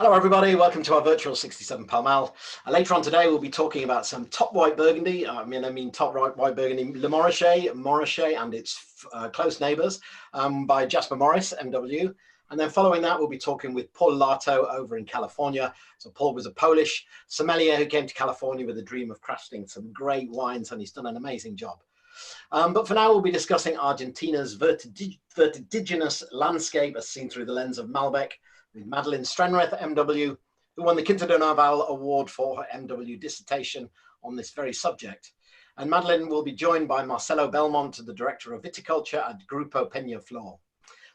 Hello everybody, welcome to our virtual 67 Pall Mall. Later on today we'll be talking about some top white Burgundy, top white Burgundy Le Montrachet and its close neighbours by Jasper Morris, MW. And then following that we'll be talking with Paul Lato over in California. So Paul was a Polish sommelier who came to California with a dream of crafting some great wines, and he's done an amazing job. But for now we'll be discussing Argentina's vertiginous landscape as seen through the lens of Malbec, with Madeleine Stenwreth, MW, who won the Quinta do Naval Award for her MW dissertation on this very subject. And Madeleine will be joined by Marcelo Belmonte, the Director of Viticulture at Grupo Peña Flor.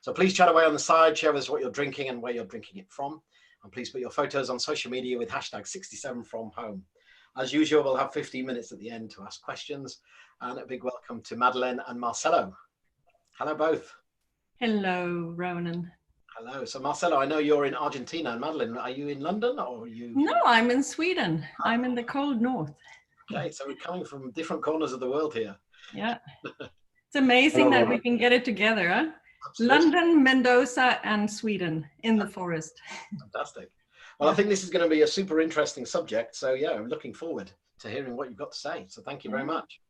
So please chat away on the side, share with us what you're drinking and where you're drinking it from. And please put your photos on social media with #67FromHome. As usual, we'll have 15 minutes at the end to ask questions. And a big welcome to Madeleine and Marcelo. Hello, both. Hello, Ronan. Hello. So Marcelo, I know you're in Argentina, and Madeleine, are you in London or are you? No, I'm in Sweden. I'm in the cold north. Okay, so we're coming from different corners of the world here. Yeah. It's amazing that we can get it together, huh? London, Mendoza, and Sweden in the forest. Fantastic. Well, I think this is going to be a super interesting subject. So yeah, I'm looking forward to hearing what you've got to say. So thank you very much.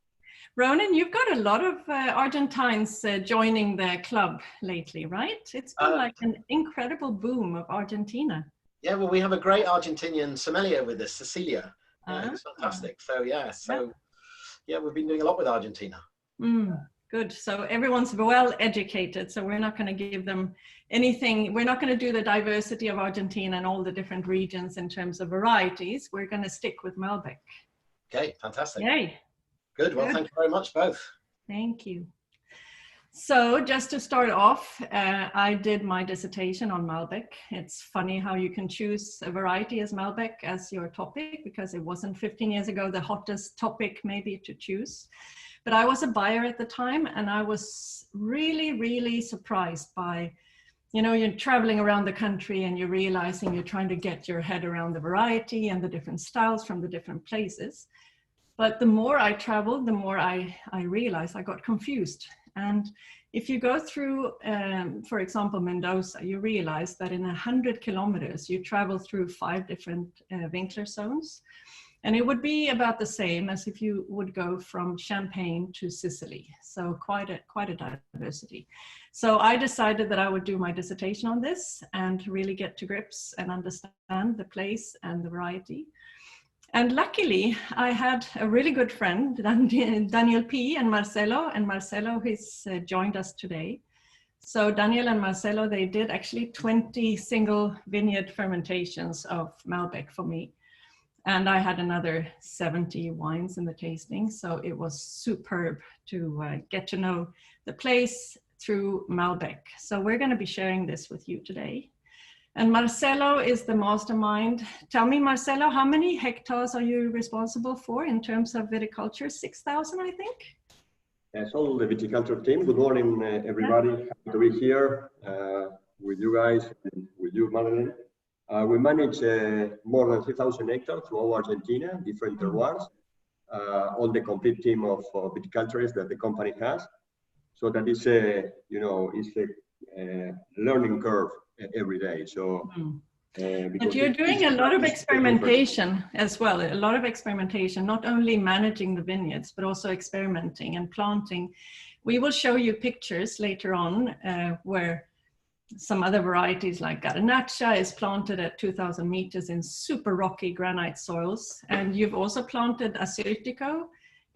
Ronan, you've got a lot of Argentines joining the club lately, right? It's been like an incredible boom of Argentina. Yeah, well, we have a great Argentinian sommelier with us, Cecilia. It's fantastic. So yeah, we've been doing a lot with Argentina. Good. So everyone's well educated. So we're not going to give them anything. We're not going to do the diversity of Argentina and all the different regions in terms of varieties. We're going to stick with Malbec. Okay, fantastic. Yay. Good. Well, thank you very much, both. Thank you. So just to start off, I did my dissertation on Malbec. It's funny how you can choose a variety as Malbec as your topic, because it wasn't 15 years ago the hottest topic maybe to choose. But I was a buyer at the time, and I was really, really surprised by, you know, you're traveling around the country and you're realizing you're trying to get your head around the variety and the different styles from the different places. But the more I traveled, the more I realized I got confused. And if you go through, for example, Mendoza, you realize that in 100 kilometers, you travel through 5 different Winkler zones. And it would be about the same as if you would go from Champagne to Sicily. So quite a diversity. So I decided that I would do my dissertation on this and really get to grips and understand the place and the variety. And luckily, I had a really good friend, Daniel P. and Marcelo has joined us today. So Daniel and Marcelo, they did actually 20 single vineyard fermentations of Malbec for me. And I had another 70 wines in the tasting. So it was superb to get to know the place through Malbec. So we're going to be sharing this with you today. And Marcelo is the mastermind. Tell me, Marcelo, how many hectares are you responsible for in terms of viticulture? 6,000, I think? Yes, all the viticulture team. Good morning, everybody. Happy to be here with you guys and with you, Madeleine. We manage more than 3,000 hectares throughout Argentina, different terroirs, all the complete team of viticulturists that the company has. So that is a learning curve every day. So, but you're doing a lot of experimentation as well. A lot of experimentation, not only managing the vineyards, but also experimenting and planting. We will show you pictures later on where some other varieties like Garnacha is planted at 2,000 meters in super rocky granite soils. And you've also planted Assyrtiko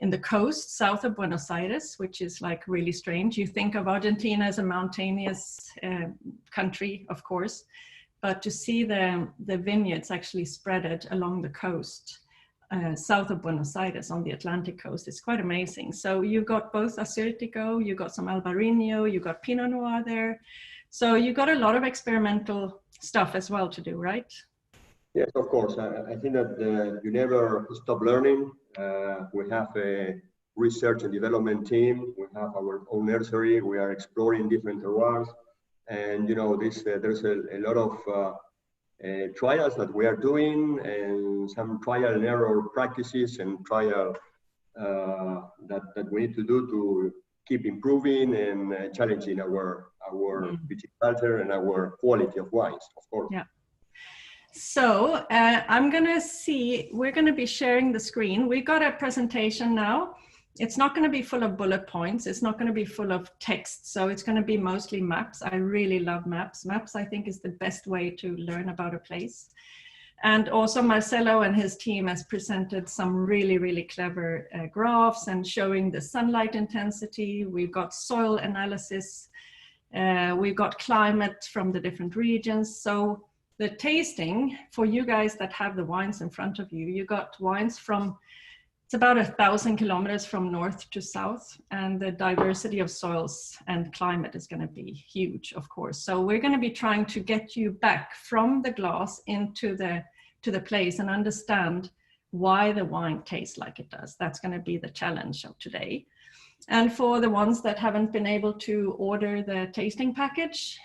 in the coast south of Buenos Aires, which is like really strange. You think of Argentina as a mountainous country, of course, but to see the vineyards actually spread along the coast south of Buenos Aires on the Atlantic coast is quite amazing. So you've got both Assyrtiko, you've got some Albarino, you've got Pinot Noir there. So you got a lot of experimental stuff as well to do, right? Yes, of course. I think that you never stop learning. We have a research and development team. We have our own nursery. We are exploring different terroirs. And, you know, there's a lot of trials that we are doing, and some trial and error practices and trial that we need to do to keep improving and challenging our viticulture and our quality of wines, of course. Yeah. So we're going to be sharing the screen. We've got a presentation now. It's not going to be full of bullet points. It's not going to be full of text. So it's going to be mostly maps. I really love maps. Maps, I think, is the best way to learn about a place. And also Marcelo and his team has presented some really, really clever graphs and showing the sunlight intensity. We've got soil analysis. We've got climate from the different regions. So the tasting, for you guys that have the wines in front of you, you got wines from, it's about 1,000 kilometers from north to south, and the diversity of soils and climate is going to be huge, of course. So we're going to be trying to get you back from the glass into the place and understand why the wine tastes like it does. That's going to be the challenge of today. And for the ones that haven't been able to order the tasting package,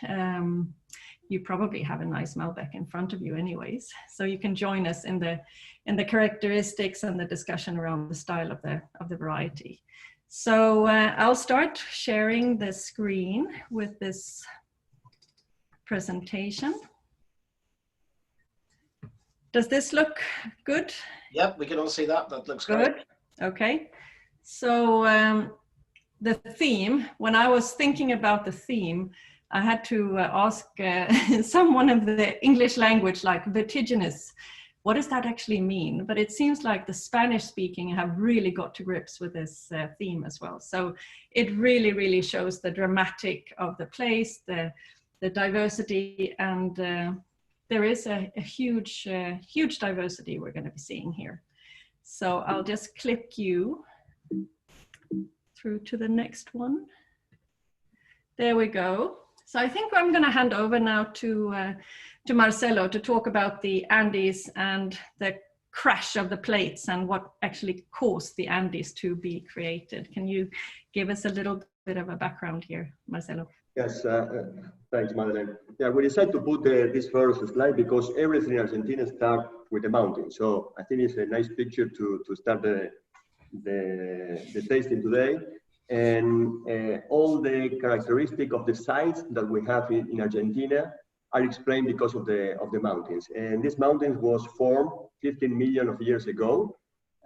you probably have a nice Malbec in front of you anyways. So you can join us in the characteristics and the discussion around the style of the variety. So I'll start sharing the screen with this presentation. Does this look good? Yep, we can all see that. That looks great. Good. Okay. So the theme, when I was thinking about the theme, I had to ask someone of the English language, like vertiginous, what does that actually mean? But it seems like the Spanish speaking have really got to grips with this theme as well. So it really, really shows the dramatic of the place, the diversity, and there is a huge diversity we're going to be seeing here. So I'll just click you through to the next one. There we go. So I think I'm going to hand over now to Marcelo to talk about the Andes and the crash of the plates and what actually caused the Andes to be created. Can you give us a little bit of a background here, Marcelo? Yes, thanks, Madeleine. Yeah, we decided to put this first slide because everything in Argentina starts with the mountains. So I think it's a nice picture to start the tasting today. And all the characteristics of the sites that we have in Argentina are explained because of the mountains. And this mountains was formed 15 million of years ago.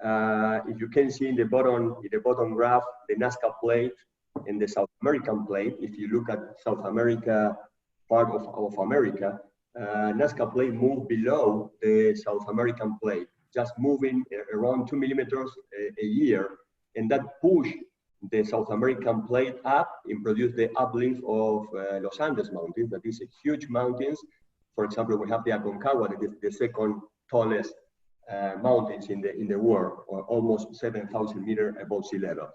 If you can see in the bottom graph, the Nazca plate and the South American plate. If you look at South America, part of America, Nazca plate moved below the South American plate, just moving around 2 millimeters a year, and that pushed the South American plate up and produced the uplift of Los Andes Mountains. That is a huge mountains. For example, we have the Aconcagua, that is the second tallest mountains in the world, or almost 7,000 meters above sea level.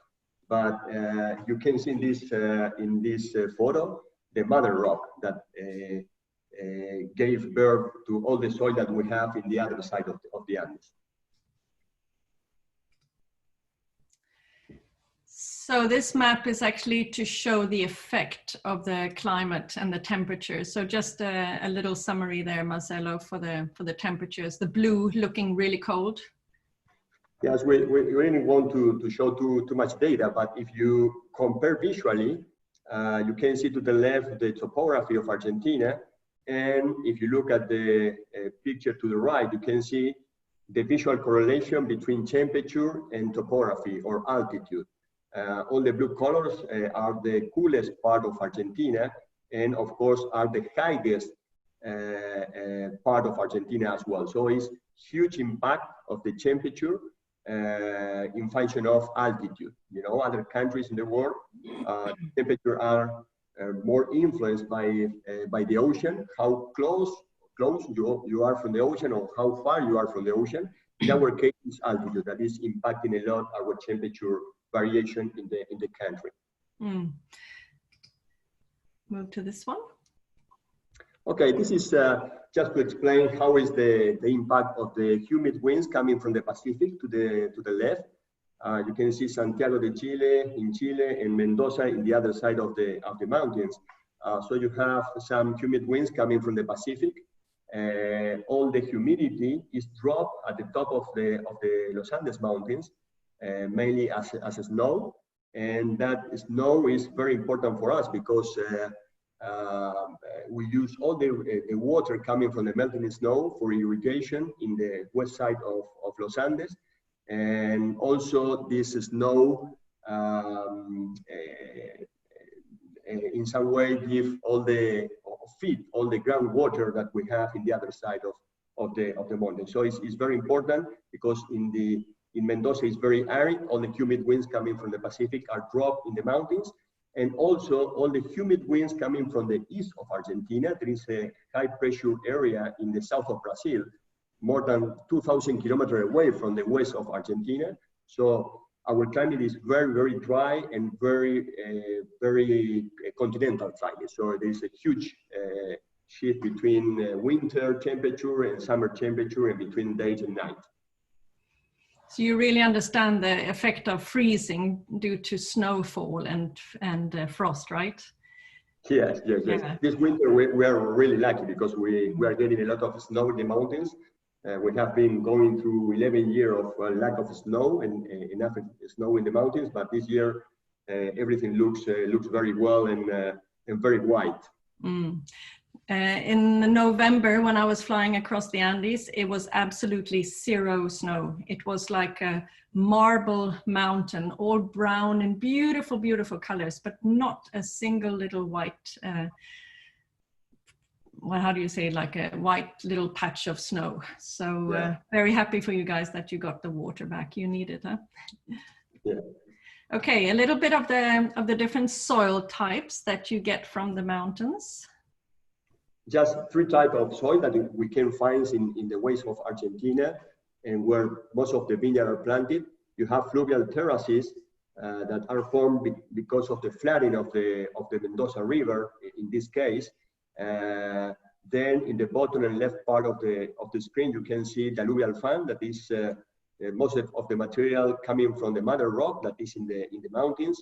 But you can see in this photo the mother rock that gave birth to all the soil that we have in the other side of the Andes. So this map is actually to show the effect of the climate and the temperature. So just a little summary there, Marcelo, for the temperatures. The blue looking really cold. Yes, we really want to show too much data, but if you compare visually, you can see to the left the topography of Argentina, and if you look at the picture to the right, you can see the visual correlation between temperature and topography or altitude. All the blue colors are the coolest part of Argentina, and of course are the highest part of Argentina as well. So it's huge impact of the temperature in function of altitude. You know, other countries in the world, temperature are more influenced by the ocean, how close you are from the ocean, or how far you are from the ocean. In our case, it's altitude that is impacting a lot our temperature variation in the country. Move to this one. Okay, this is just to explain how is the impact of the humid winds coming from the Pacific to the left. You can see Santiago de Chile in Chile and Mendoza in the other side of the mountains. So you have some humid winds coming from the Pacific. All the humidity is dropped at the top of the Los Andes Mountains, mainly as snow. And that snow is very important for us because We use all the water coming from the melting snow for irrigation in the west side of Los Andes. And also this snow in some way feed all the groundwater that we have in the other side of the mountain. So it's very important because in Mendoza it's very arid. All the humid winds coming from the Pacific are dropped in the mountains. And also all the humid winds coming from the east of Argentina. There is a high pressure area in the south of Brazil, more than 2,000 kilometers away from the west of Argentina. So our climate is very, very dry and very, very continental climate. So there is a huge shift between winter temperature and summer temperature and between days and night. So you really understand the effect of freezing due to snowfall and frost, right? Yes. Yeah. This winter we are really lucky because we are getting a lot of snow in the mountains. We have been going through 11 years of lack of snow and enough snow in the mountains, but this year everything looks very well and very white. In November, when I was flying across the Andes, it was absolutely zero snow. It was like a marble mountain, all brown and beautiful, beautiful colors, but not a single little white, well, how do you say, like a white little patch of snow. So Yeah. very happy for you guys that you got the water back. You need it, huh? Yeah. Okay, a little bit of the different soil types that you get from the mountains. Just 3 types of soil that we can find in the west of Argentina and where most of the vineyards are planted. You have fluvial terraces that are formed because of the flooding of the Mendoza River in this case. Then in the bottom and left part of the screen, you can see the alluvial fan, that is most of the material coming from the mother rock that is in the mountains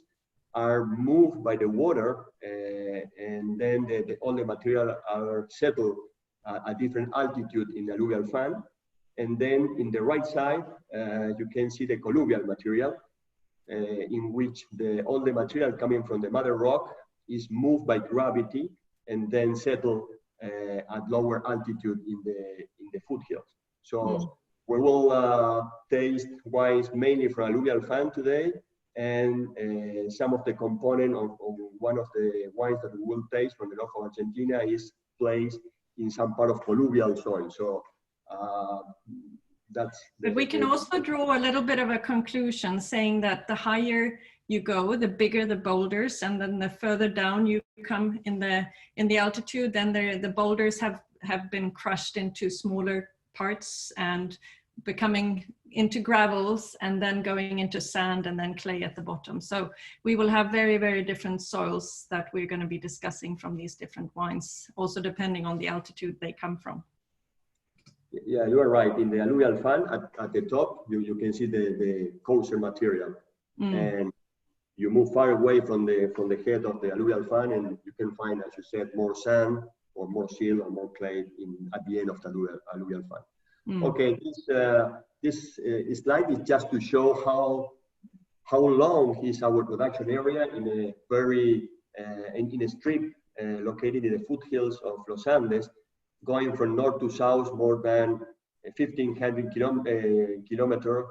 are moved by the water, and then all the material are settled at different altitude in the alluvial fan. And then in the right side, you can see the colluvial material, in which all the material coming from the mother rock is moved by gravity and then settle at lower altitude in the foothills. So we will taste wines mainly from alluvial fan today, and some of the component of one of the wines that we will taste from the north of Argentina is placed in some part of colluvial soil. So that's. But we can also draw a little bit of a conclusion saying that the higher you go, the bigger the boulders, and then the further down you come in the altitude, then the boulders have been crushed into smaller parts and becoming into gravels and then going into sand and then clay at the bottom. So we will have very, very different soils that we're going to be discussing from these different wines, also depending on the altitude they come from. Yeah, you are right. In the alluvial fan at the top, you can see the coarser material. And you move far away from the head of the alluvial fan, and you can find, as you said, more sand or more silt or more clay at the end of the alluvial fan. Okay, this slide is just to show how long is our production area in a very in a strip located in the foothills of Los Andes, going from north to south more than 1,500 kilometers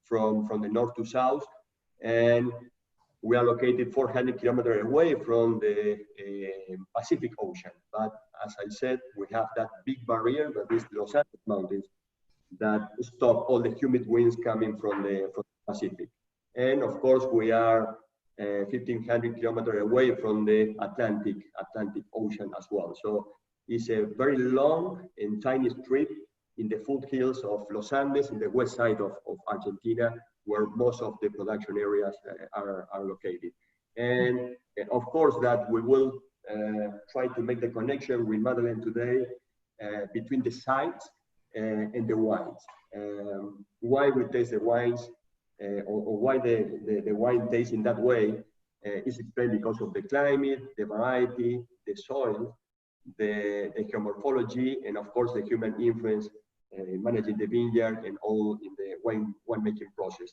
from the north to south, and we are located 400 kilometers away from the Pacific Ocean. But as I said, we have that big barrier that is Los Andes Mountains that stop all the humid winds coming from the Pacific. And of course, we are 1,500 kilometers away from the Atlantic Ocean as well. So it's a very long and tiny strip in the foothills of Los Andes in the west side of Argentina, where most of the production areas are located. And of course that we will try to make the connection with Madeleine today between the sites and the wines. Why we taste the wines or why the wine tastes in that way is explained because of the climate, the variety, the soil, the geomorphology, and of course the human influence in managing the vineyard and all in the winemaking process.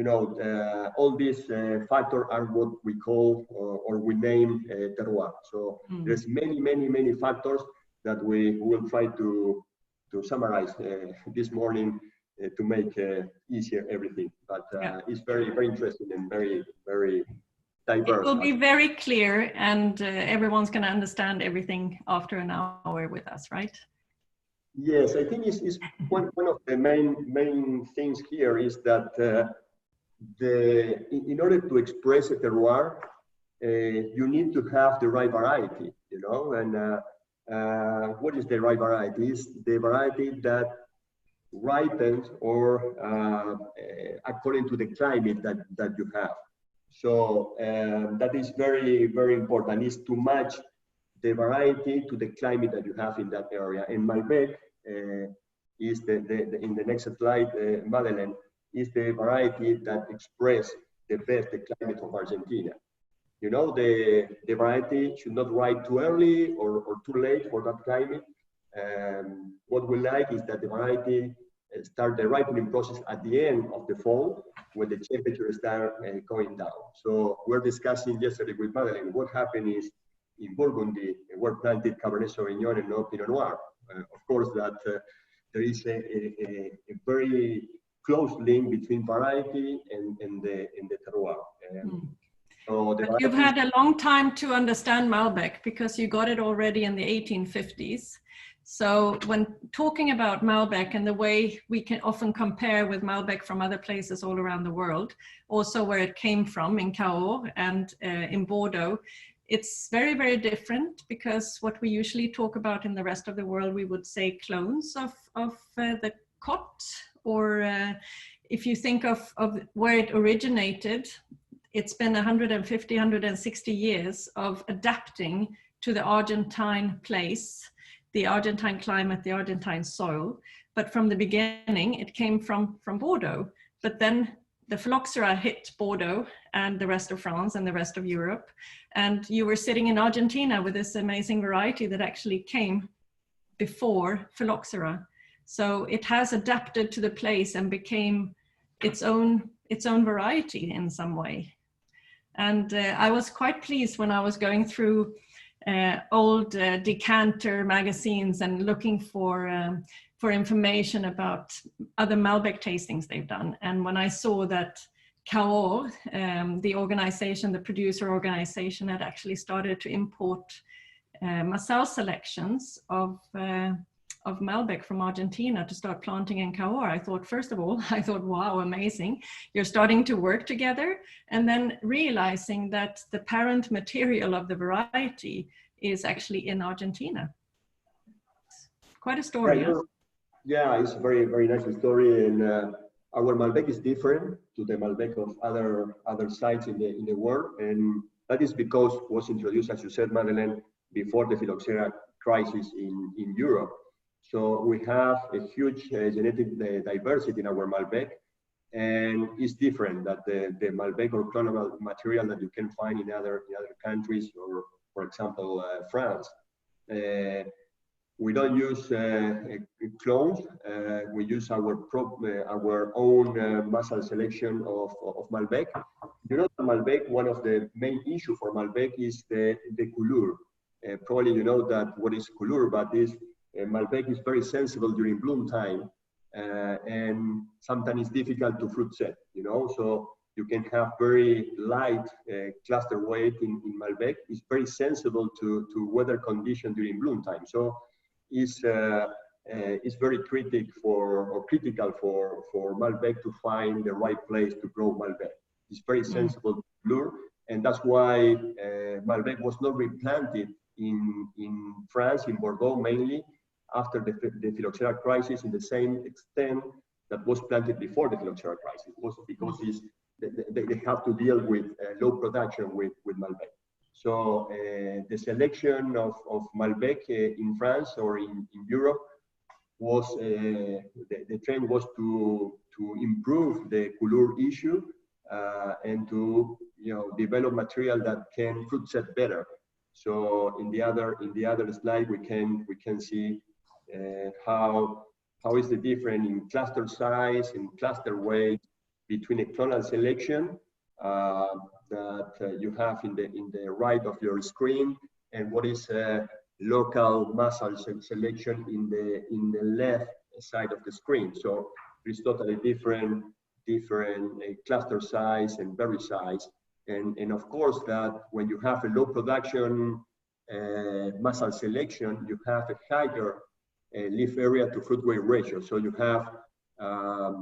all these factors are what we call or we name terroir. So there's many factors that we will try to summarize this morning to make easier everything. But it's very interesting and very diverse. It will be very clear, and everyone's going to understand everything after an hour with us, right? Yes, I think it's one of the main things here is that in order to express a terroir, you need to have the right variety, and what is the right variety? It's the variety that ripens or according to the climate that you have. So that is very important, is to match the variety to the climate that you have in that area. And Malbec is in the next slide, Madeleine, is the variety that express the best the climate of Argentina. The variety should not ripe too early or too late for that climate. What we like is that the variety start the ripening process at the end of the fall when the temperatures start going down. So we're discussing yesterday with Madeleine, what happened is in Burgundy, were planted Cabernet Sauvignon and not Pinot Noir. Of course, that there is a very close link between variety and the terroir. But you've had a long time to understand Malbec because you got it already in the 1850s. So when talking about Malbec and the way we can often compare with Malbec from other places all around the world, also where it came from in Cahors and in Bordeaux, it's very different because what we usually talk about in the rest of the world, we would say clones of the Cot, or if you think of where it originated, it's been 150, 160 years of adapting to the Argentine place, the Argentine climate, the Argentine soil. But from the beginning, it came from Bordeaux. But then the phylloxera hit Bordeaux and the rest of France and the rest of Europe. And you were sitting in Argentina with this amazing variety that actually came before phylloxera. So it has adapted to the place and became its own variety in some way. And I was quite pleased when I was going through old decanter magazines and looking for information about other Malbec tastings they've done. And when I saw that Cahors, the organization, the producer organization, had actually started to import Marcel selections of Malbec from Argentina to start planting in Cahors. I thought, first of all, wow, amazing. You're starting to work together, and then realizing that the parent material of the variety is actually in Argentina. Quite a story. Yeah, it's a very nice story, and our Malbec is different to the Malbec of other sites in the world, and that is because it was introduced, as you said, Madeleine, before the phylloxera crisis in Europe. So we have a huge genetic diversity in our Malbec, and it's different than the Malbec or clonal material that you can find in other countries, or for example, France. We don't use clones. We use our own muscle selection of Malbec. Malbec, one of the main issues for Malbec is the coulure. Probably you know that what is coulure, but Malbec is very sensible during bloom time, and sometimes it's difficult to fruit set, so you can have very light cluster weight in Malbec. It's very sensible to weather condition during bloom time. So it's very critical for Malbec to find the right place to grow Malbec. It's very sensible to coulure, and that's why Malbec was not replanted in France, in Bordeaux mainly, after the phylloxera crisis in the same extent that was planted before the phylloxera crisis. It was because they have to deal with low production with Malbec. So the selection of Malbec in France or in Europe was, the trend was to improve the coulure issue and to develop material that can fruit set better. So in the other slide we can see how is the difference in cluster size, in cluster weight, between a clonal selection that you have in the right of your screen, and what is local muscle selection in the left side of the screen. So it's totally different cluster size and berry size, and of course that when you have a low production muscle selection, you have a higher leaf area to fruit weight ratio. So you have a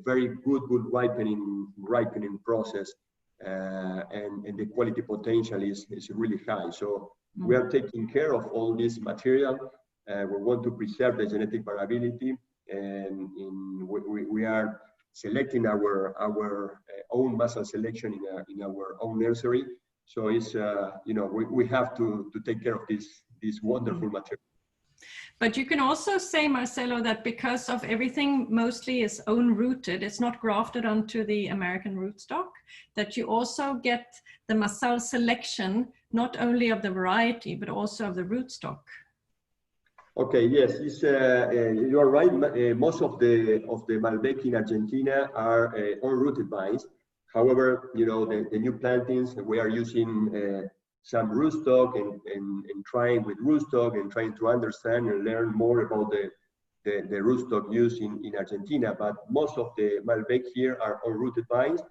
very good ripening process, and the quality potential is really high. So we are taking care of all this material. We want to preserve the genetic variability, and we are selecting our own muscle selection in our own nursery. So it's we have to take care of this wonderful material. But you can also say, Marcelo, that because of everything mostly is own rooted, it's not grafted onto the American rootstock, that you also get the muscle selection, not only of the variety, but also of the rootstock. Okay, yes, you are right. Most of the Malbec in Argentina are unrooted vines. However, the new plantings, we are using some rootstock and trying with rootstock and trying to understand and learn more about the rootstock used in Argentina. But most of the Malbec here are unrooted vines.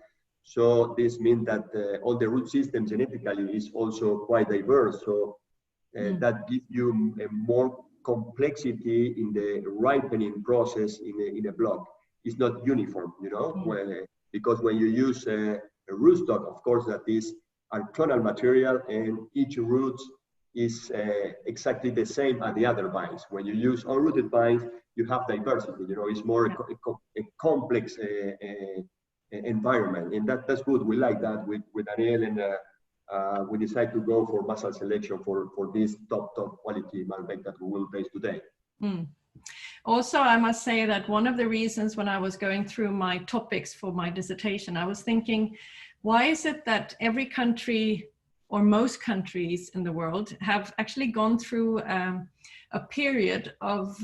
So this means that all the root system genetically is also quite diverse. So that gives you a more complexity in the ripening process in a block. It's not uniform, because when you use a rootstock, of course, that is are clonal material, and each root is exactly the same as the other vines. When you use unrooted vines, you have diversity. It's more a complex environment, and that's good. We like that with Daniel, and we decide to go for muscle selection for this top quality Malbec that we will taste today. Also, I must say that one of the reasons when I was going through my topics for my dissertation, I was thinking, why is it that every country or most countries in the world have actually gone through a period of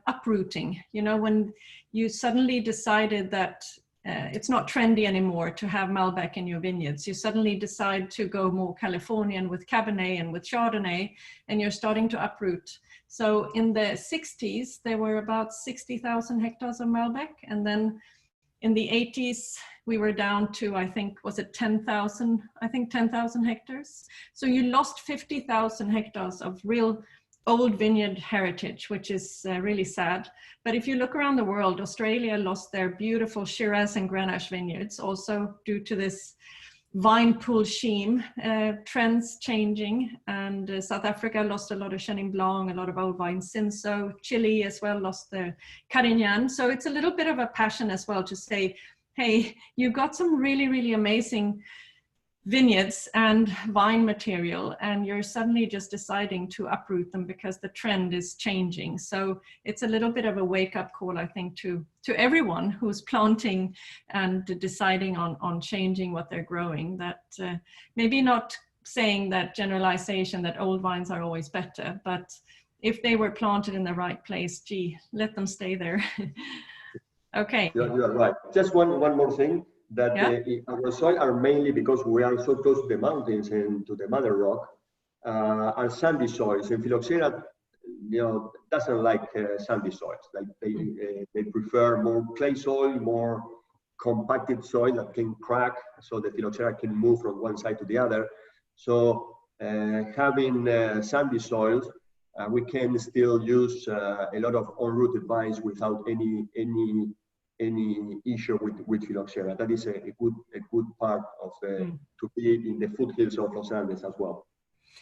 uprooting? When you suddenly decided that it's not trendy anymore to have Malbec in your vineyards, you suddenly decide to go more Californian with Cabernet and with Chardonnay, and you're starting to uproot. So in the 60s, there were about 60,000 hectares of Malbec, and then in the 80s, we were down to, I think, was it 10,000? I think 10,000 hectares. So you lost 50,000 hectares of real old vineyard heritage, which is really sad. But if you look around the world, Australia lost their beautiful Shiraz and Grenache vineyards, also due to this vine pool scheme, trends changing. And South Africa lost a lot of Chenin Blanc, a lot of old vine Cinsault. Chile as well lost their Carignan. So it's a little bit of a passion as well to say, hey, you've got some really, really amazing vineyards and vine material, and you're suddenly just deciding to uproot them because the trend is changing. So it's a little bit of a wake-up call, I think, to everyone who's planting and deciding on changing what they're growing, that maybe not saying that generalization that old vines are always better, but if they were planted in the right place, gee, let them stay there. Okay. You are right. Just one more thing. That our soil are mainly, because we are so close to the mountains and to the mother rock, are sandy soils. And Phylloxera, doesn't like sandy soils. Like they prefer more clay soil, more compacted soil that can crack, so the Phylloxera can move from one side to the other. So having sandy soils, we can still use a lot of unrooted vines without any issue with Phylloxera. That is a good part of to be in the foothills of Los Andes as well.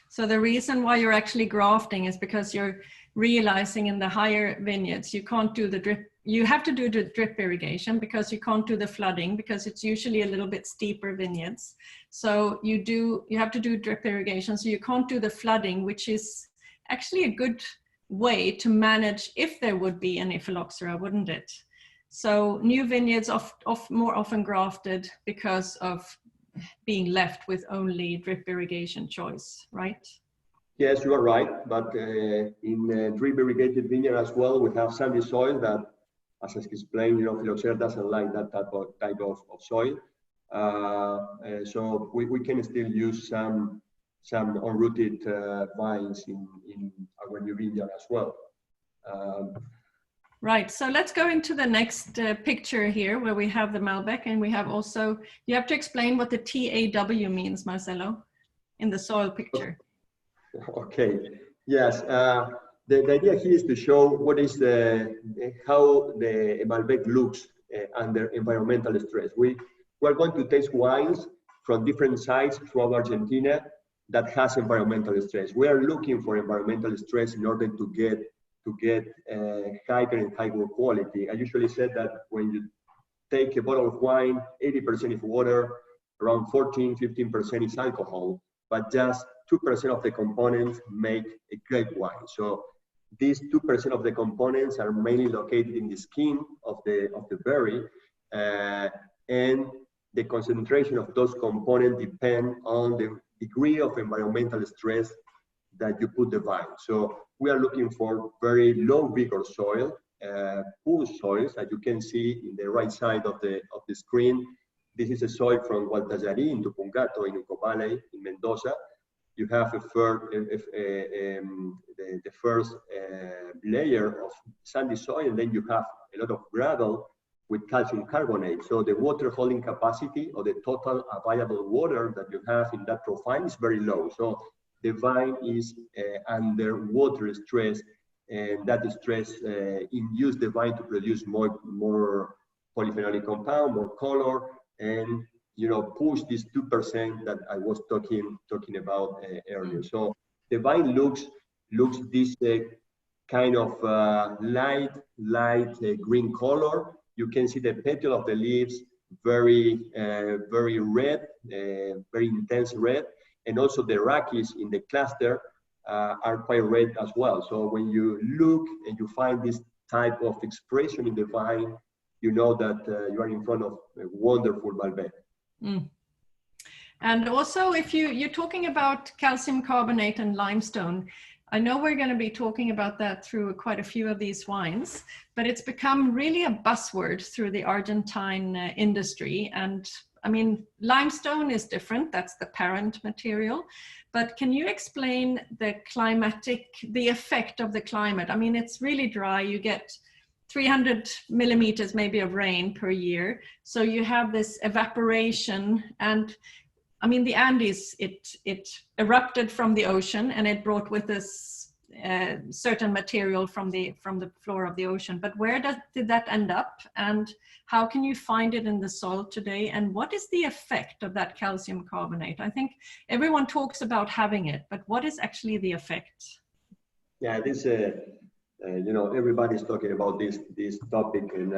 So the reason why you're actually grafting is because you're realizing in the higher vineyards you can't do the drip. You have to do the drip irrigation because you can't do the flooding, because it's usually a little bit steeper vineyards. So you have to do drip irrigation. So you can't do the flooding, which is actually a good way to manage if there would be any Phylloxera, wouldn't it? So new vineyards more often grafted because of being left with only drip irrigation choice, right? Yes, you are right. But in drip irrigated vineyard as well, we have sandy soil that as I explained, phylloxera doesn't like that type of soil. So we can still use some unrooted vines in our new vineyard as well. Right, so let's go into the next picture here where we have the Malbec, and we have also, you have to explain what the TAW means, Marcelo, in the soil picture. Okay, yes. The idea here is to show what is how the Malbec looks under environmental stress. We're going to taste wines from different sites throughout Argentina that has environmental stress. We are looking for environmental stress in order to get higher and higher quality. I usually said that when you take a bottle of wine, 80% is water, around 15% is alcohol, but just 2% of the components make a great wine. So these 2% of the components are mainly located in the skin of the berry, and the concentration of those components depend on the degree of environmental stress that you put the vine. So we are looking for very low vigor soil, poor soils, as you can see in the right side of the screen. This is a soil from Gualtallarí in Tupungato, in Uco Valley, in Mendoza. You have the first layer of sandy soil, and then you have a lot of gravel with calcium carbonate. So the water holding capacity, or the total available water that you have in that profile, is very low. So the vine is under water stress, and that stress induces the vine to produce more polyphenolic compound, more color, and push this 2% that I was talking about earlier. So the vine looks this kind of light green color. You can see the petal of the leaves very red, very intense red. And also the rachis in the cluster are quite red as well. So when you look and you find this type of expression in the vine, you know that you are in front of a wonderful Malbec. Mm. And also, if you're talking about calcium carbonate and limestone, I know we're going to be talking about that through quite a few of these wines, but it's become really a buzzword through the Argentine industry. And I mean, limestone is different, that's the parent material, but can you explain the effect of the climate? I mean, it's really dry, you get 300 millimeters maybe of rain per year. So you have this evaporation, and I mean, the Andes, it erupted from the ocean, and it brought with us certain material from the floor of the ocean. But where did that end up, and how can you find it in the soil today? And what is the effect of that calcium carbonate? I think everyone talks about having it, but what is actually the effect? Yeah, this everybody's talking about this topic, and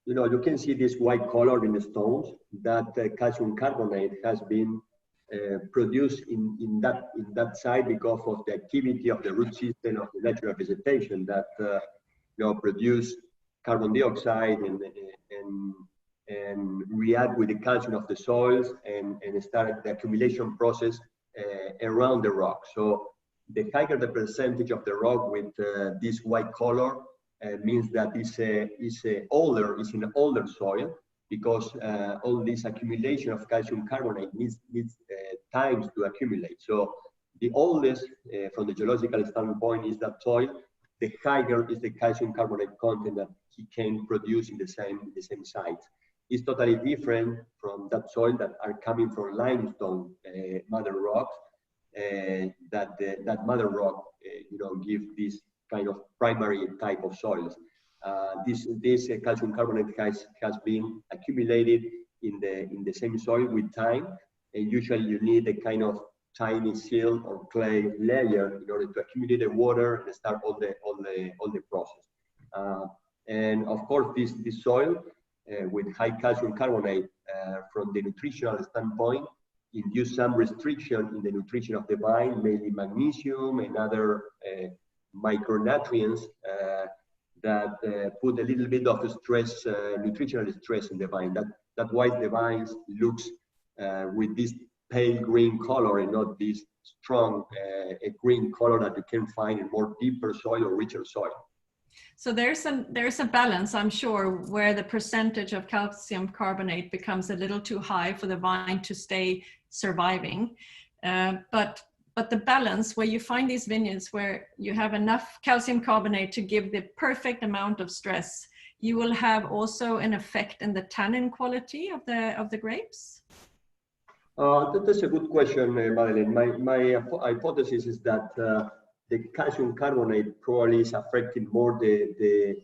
you can see this white color in the stones. That calcium carbonate has been produced in that site because of the activity of the root system of the natural vegetation that produce carbon dioxide and react with the calcium of the soils and start the accumulation process around the rock. So the higher the percentage of the rock with this white color means that it's an older soil, because all this accumulation of calcium carbonate needs times to accumulate. So the oldest, from the geological standpoint, is that soil. The higher is the calcium carbonate content that he can produce in the same site. It's totally different from that soil that are coming from limestone mother rocks. That mother rock, give this kind of primary type of soils. This calcium carbonate has been accumulated in the same soil with time, and usually you need a kind of tiny silt or clay layer in order to accumulate the water and start all the process. And of course, this soil with high calcium carbonate, from the nutritional standpoint, induce some restriction in the nutrition of the vine, mainly magnesium and other micronutrients that put a little bit of stress, nutritional stress in the vine. That's why the vines looks with this pale green color and not this strong green color that you can find in more deeper soil or richer soil. So there's a balance, I'm sure, where the percentage of calcium carbonate becomes a little too high for the vine to stay surviving. But the balance where you find these vineyards where you have enough calcium carbonate to give the perfect amount of stress, you will have also an effect in the tannin quality of the grapes? That's a good question, Madeleine. My hypothesis is that the calcium carbonate probably is affecting more the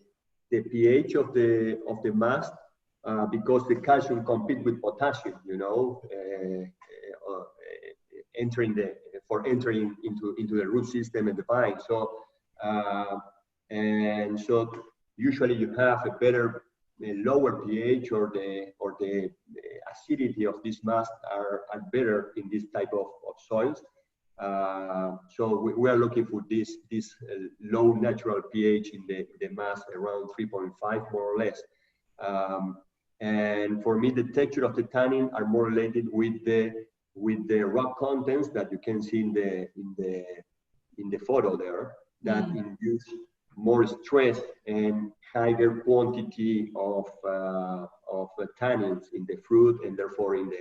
pH of the mast because the calcium competes with potassium, entering into the root system and the vine. So usually you have a better lower pH or the acidity of this mast are better in this type of soils. So we are looking for this low natural pH in the mast around 3.5 more or less. And for me, the texture of the tannin are more related with the rock contents that you can see in the photo there that induce more stress and higher quantity of tannins in the fruit and therefore in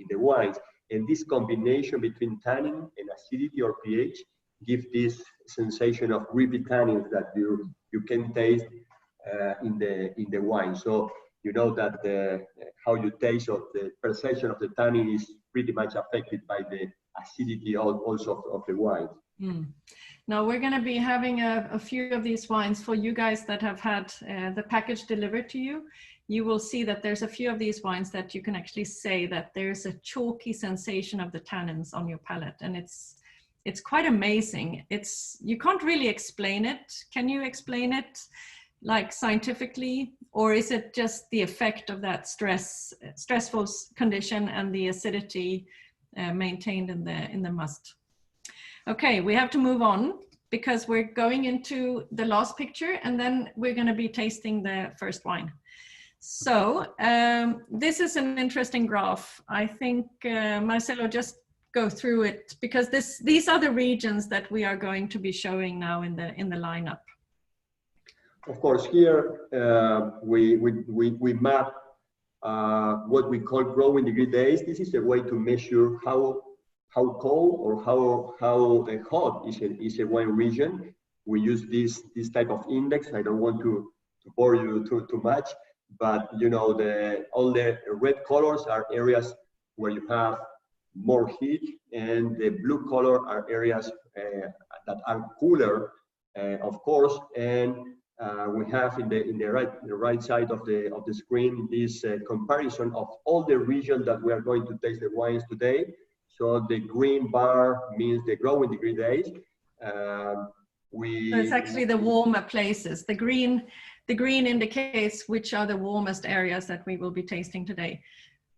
the wines. And this combination between tannin and acidity or pH give this sensation of grapey tannins that you can taste in the wine. So you know that how you taste or the perception of the tannin is pretty much affected by the acidity also of the wine. Now we're going to be having a few of these wines for you guys that have had the package delivered to you. You will see that there's a few of these wines that you can actually say that there's a chalky sensation of the tannins on your palate, and it's quite amazing. You can't really explain it. Can you explain it like scientifically, or is it just the effect of that stressful condition and the acidity maintained in the must? Okay, we have to move on because we're going into the last picture and then we're going to be tasting the first wine. So this is an interesting graph. I think Marcelo, just go through it because these are the regions that we are going to be showing now in the lineup. Of course, here we map what we call growing degree days. This is a way to measure how cold or how hot is a wine region. We use this type of index. I don't want to bore you too much, but you know all the red colors are areas where you have more heat, and the blue color are areas that are cooler, of course. And we have in the right side of the screen this comparison of all the regions that we are going to taste the wines today. So the green bar means the growing degree days. So it's actually the warmer places. The green indicates which are the warmest areas that we will be tasting today.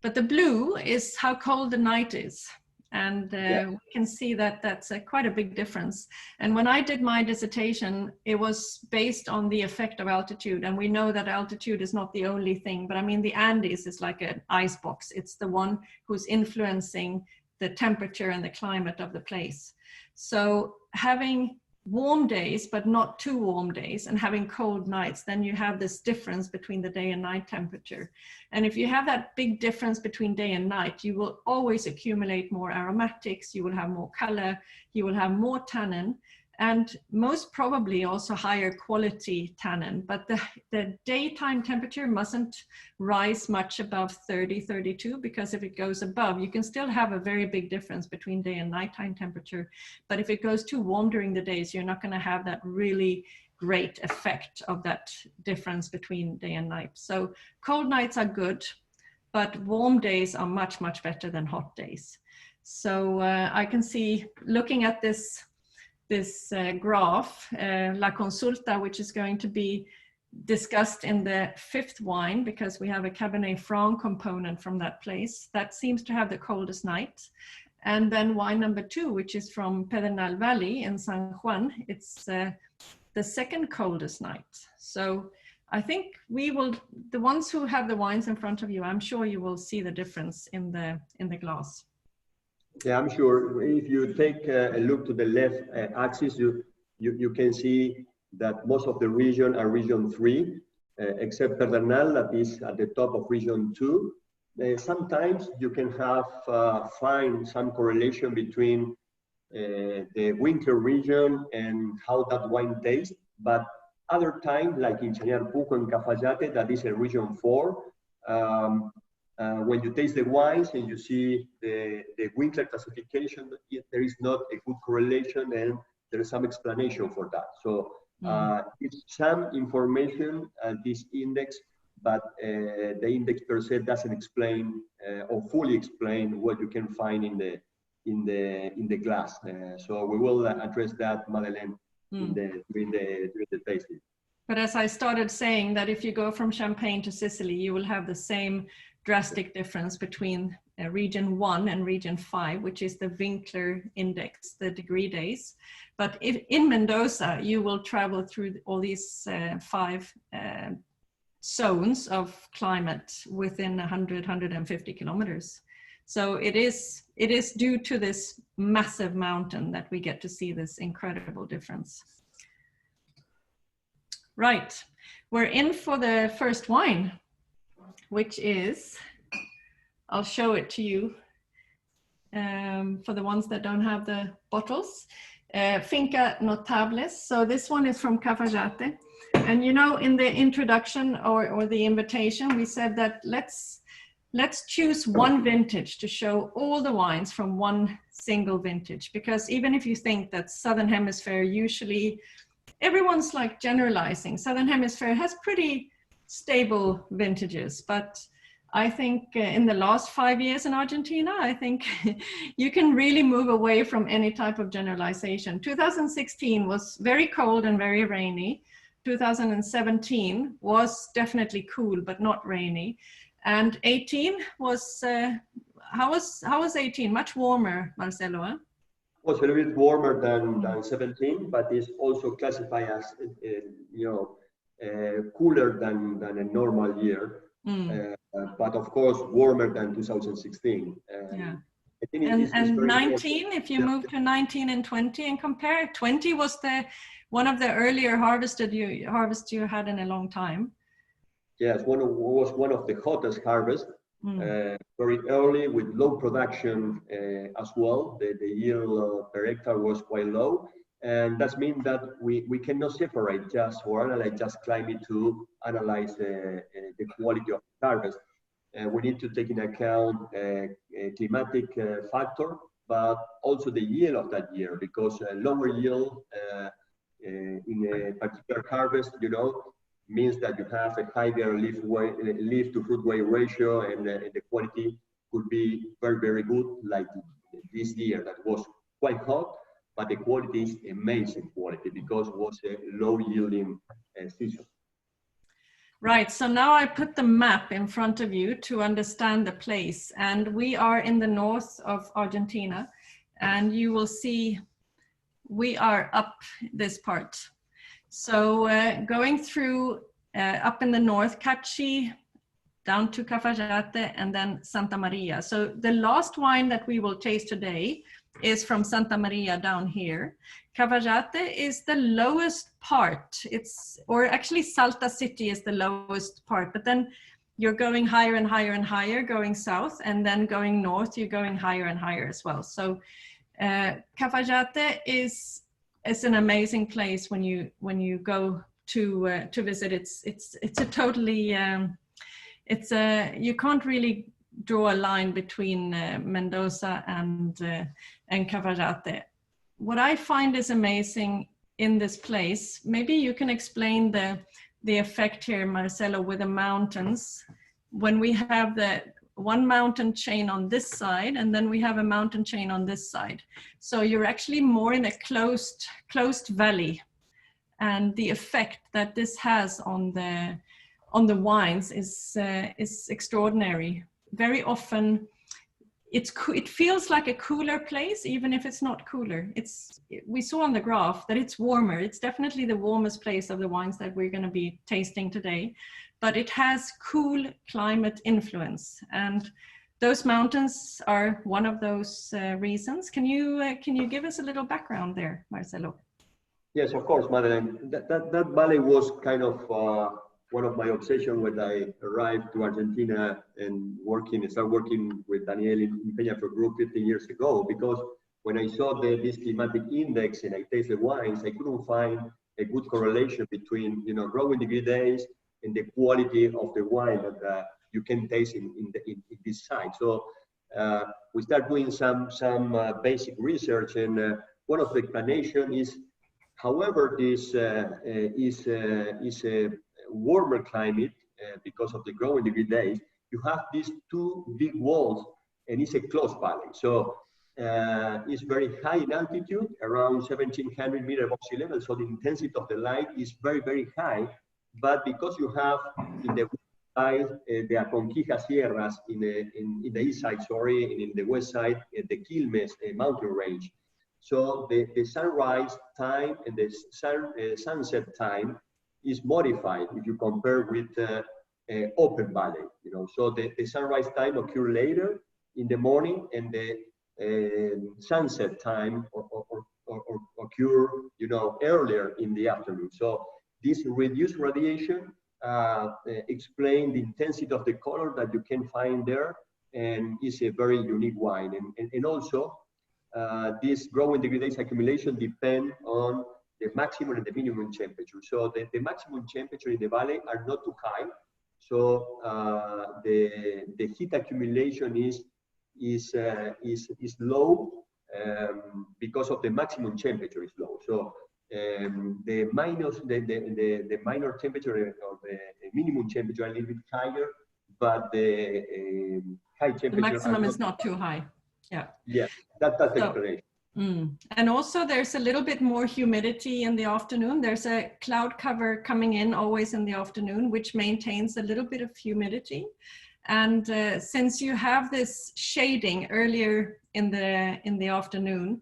But the blue is how cold the night is. And we can see that that's quite a big difference. And when I did my dissertation, it was based on the effect of altitude. And we know that altitude is not the only thing, but I mean, the Andes is like an ice box. It's the one who's influencing the temperature and the climate of the place. So having warm days, but not too warm days, and having cold nights, then you have this difference between the day and night temperature. And if you have that big difference between day and night, you will always accumulate more aromatics, you will have more color, you will have more tannin, and most probably also higher quality tannin. But the daytime temperature mustn't rise much above 30, 32, because if it goes above, you can still have a very big difference between day and nighttime temperature. But if it goes too warm during the days, you're not going to have that really great effect of that difference between day and night. So cold nights are good, but warm days are much, much better than hot days. So I can see, looking at this graph, La Consulta, which is going to be discussed in the fifth wine, because we have a Cabernet Franc component from that place, that seems to have the coldest night. And then wine number 2, which is from Pedernal Valley in San Juan, it's the second coldest night. So I think we will, the ones who have the wines in front of you, I'm sure you will see the difference in the glass. Yeah, I'm sure. If you take a look to the left axis, you can see that most of the region are region 3, except Pedernal, that is at the top of region 2. Sometimes you can find some correlation between the winter region and how that wine tastes, but other times, like in Chañar Puco and Cafayate, that is in region 4, when you taste the wines and you see the winter classification, there is not a good correlation, and there is some explanation for that. So it's some information at this index, but the index per se doesn't explain or fully explain what you can find in the glass. So we will address that, Madeleine, during the tasting. But as I started saying, that if you go from Champagne to Sicily, you will have the same drastic difference between region 1 and region 5, which is the Winkler index, the degree days. But if in Mendoza, you will travel through all these 5 zones of climate within 100, 150 kilometers. So it is due to this massive mountain that we get to see this incredible difference. Right, we're in for the first wine, which is, I'll show it to you for the ones that don't have the bottles, Finca Notables. So this one is from Cafayate. And you know, in the introduction or the invitation, we said that let's choose one vintage to show all the wines from one single vintage, because even if you think that Southern Hemisphere usually, everyone's like generalizing. Southern Hemisphere has pretty stable vintages, but I think in the last 5 years in Argentina, I think you can really move away from any type of generalization. 2016 was very cold and very rainy. 2017 was definitely cool, but not rainy. And 18 was, how was 18? Much warmer, Marcelo, huh? Was a little bit warmer than 17, but it's also classified as cooler than a normal year. But of course warmer than 2016. Yeah. I think and 19, if you move to 19 and 20 and compare, 20 was one of the earlier harvests you had in a long time. Yes, was one of the hottest harvests. Very early with low production as well. The yield per hectare was quite low, and that means that we cannot separate just or analyze just climate to analyze the quality of the harvest. We need to take into account a climatic factor, but also the yield of that year, because lower yield in a particular harvest, means that you have a higher leaf to fruit weight ratio, and the quality could be very, very good, like this year that was quite hot, but the quality is amazing quality because it was a low yielding season. Right, so now I put the map in front of you to understand the place, and we are in the north of Argentina, and you will see we are up this part. So going through up in the north, Cachi, down to Cafayate, and then Santa Maria. So the last wine that we will taste today is from Santa Maria down here. Cafayate is the lowest part. Or actually Salta City is the lowest part, but then you're going higher and higher and higher, going south, and then going north, you're going higher and higher as well. So Cafayate is an amazing place when you go to visit. It's a totally you can't really draw a line between Mendoza and Cafayate. What I find is amazing in this place, maybe you can explain the effect here, Marcelo, with the mountains. When we have the one mountain chain on this side, and then we have a mountain chain on this side. So you're actually more in a closed valley, and the effect that this has on the wines is extraordinary. Very often, it feels like a cooler place, even if it's not cooler. We saw on the graph that it's warmer. It's definitely the warmest place of the wines that we're going to be tasting today, but it has cool climate influence, and those mountains are one of those reasons. Can you give us a little background there, Marcelo? Yes, of course, Madeleine. That valley was kind of one of my obsessions when I arrived to Argentina and started working with Daniel in Peñaflor Group 15 years ago. Because when I saw this climatic index and I tasted wines, I couldn't find a good correlation between growing degree days and the quality of the wine that you can taste in this site. So we start doing some basic research, and one of the explanations is, however, this is a warmer climate because of the growing degree days. You have these two big walls, and it's a closed valley. So it's very high in altitude, around 1,700 meters above sea level. So the intensity of the light is very, very high. But because you have in the side the Aconquija Sierras, in the east side, sorry, and in the west side, the Quilmes mountain range. So the sunrise time and the sunset time is modified if you compare with open valley. So the sunrise time occur later in the morning, and the sunset time occur earlier in the afternoon. So this reduced radiation explain the intensity of the color that you can find there, and is a very unique wine. And also this growing degree days accumulation depend on the maximum and the minimum temperature. So the maximum temperature in the valley are not too high. So the heat accumulation is low because of the maximum temperature is low. So the minor temperature or the minimum temperature are a little bit higher, but the high temperature. The maximum is not too high. Yeah. Yeah, that's the explanation. And also there's a little bit more humidity in the afternoon. There's a cloud cover coming in always in the afternoon, which maintains a little bit of humidity. And since you have this shading earlier in the afternoon,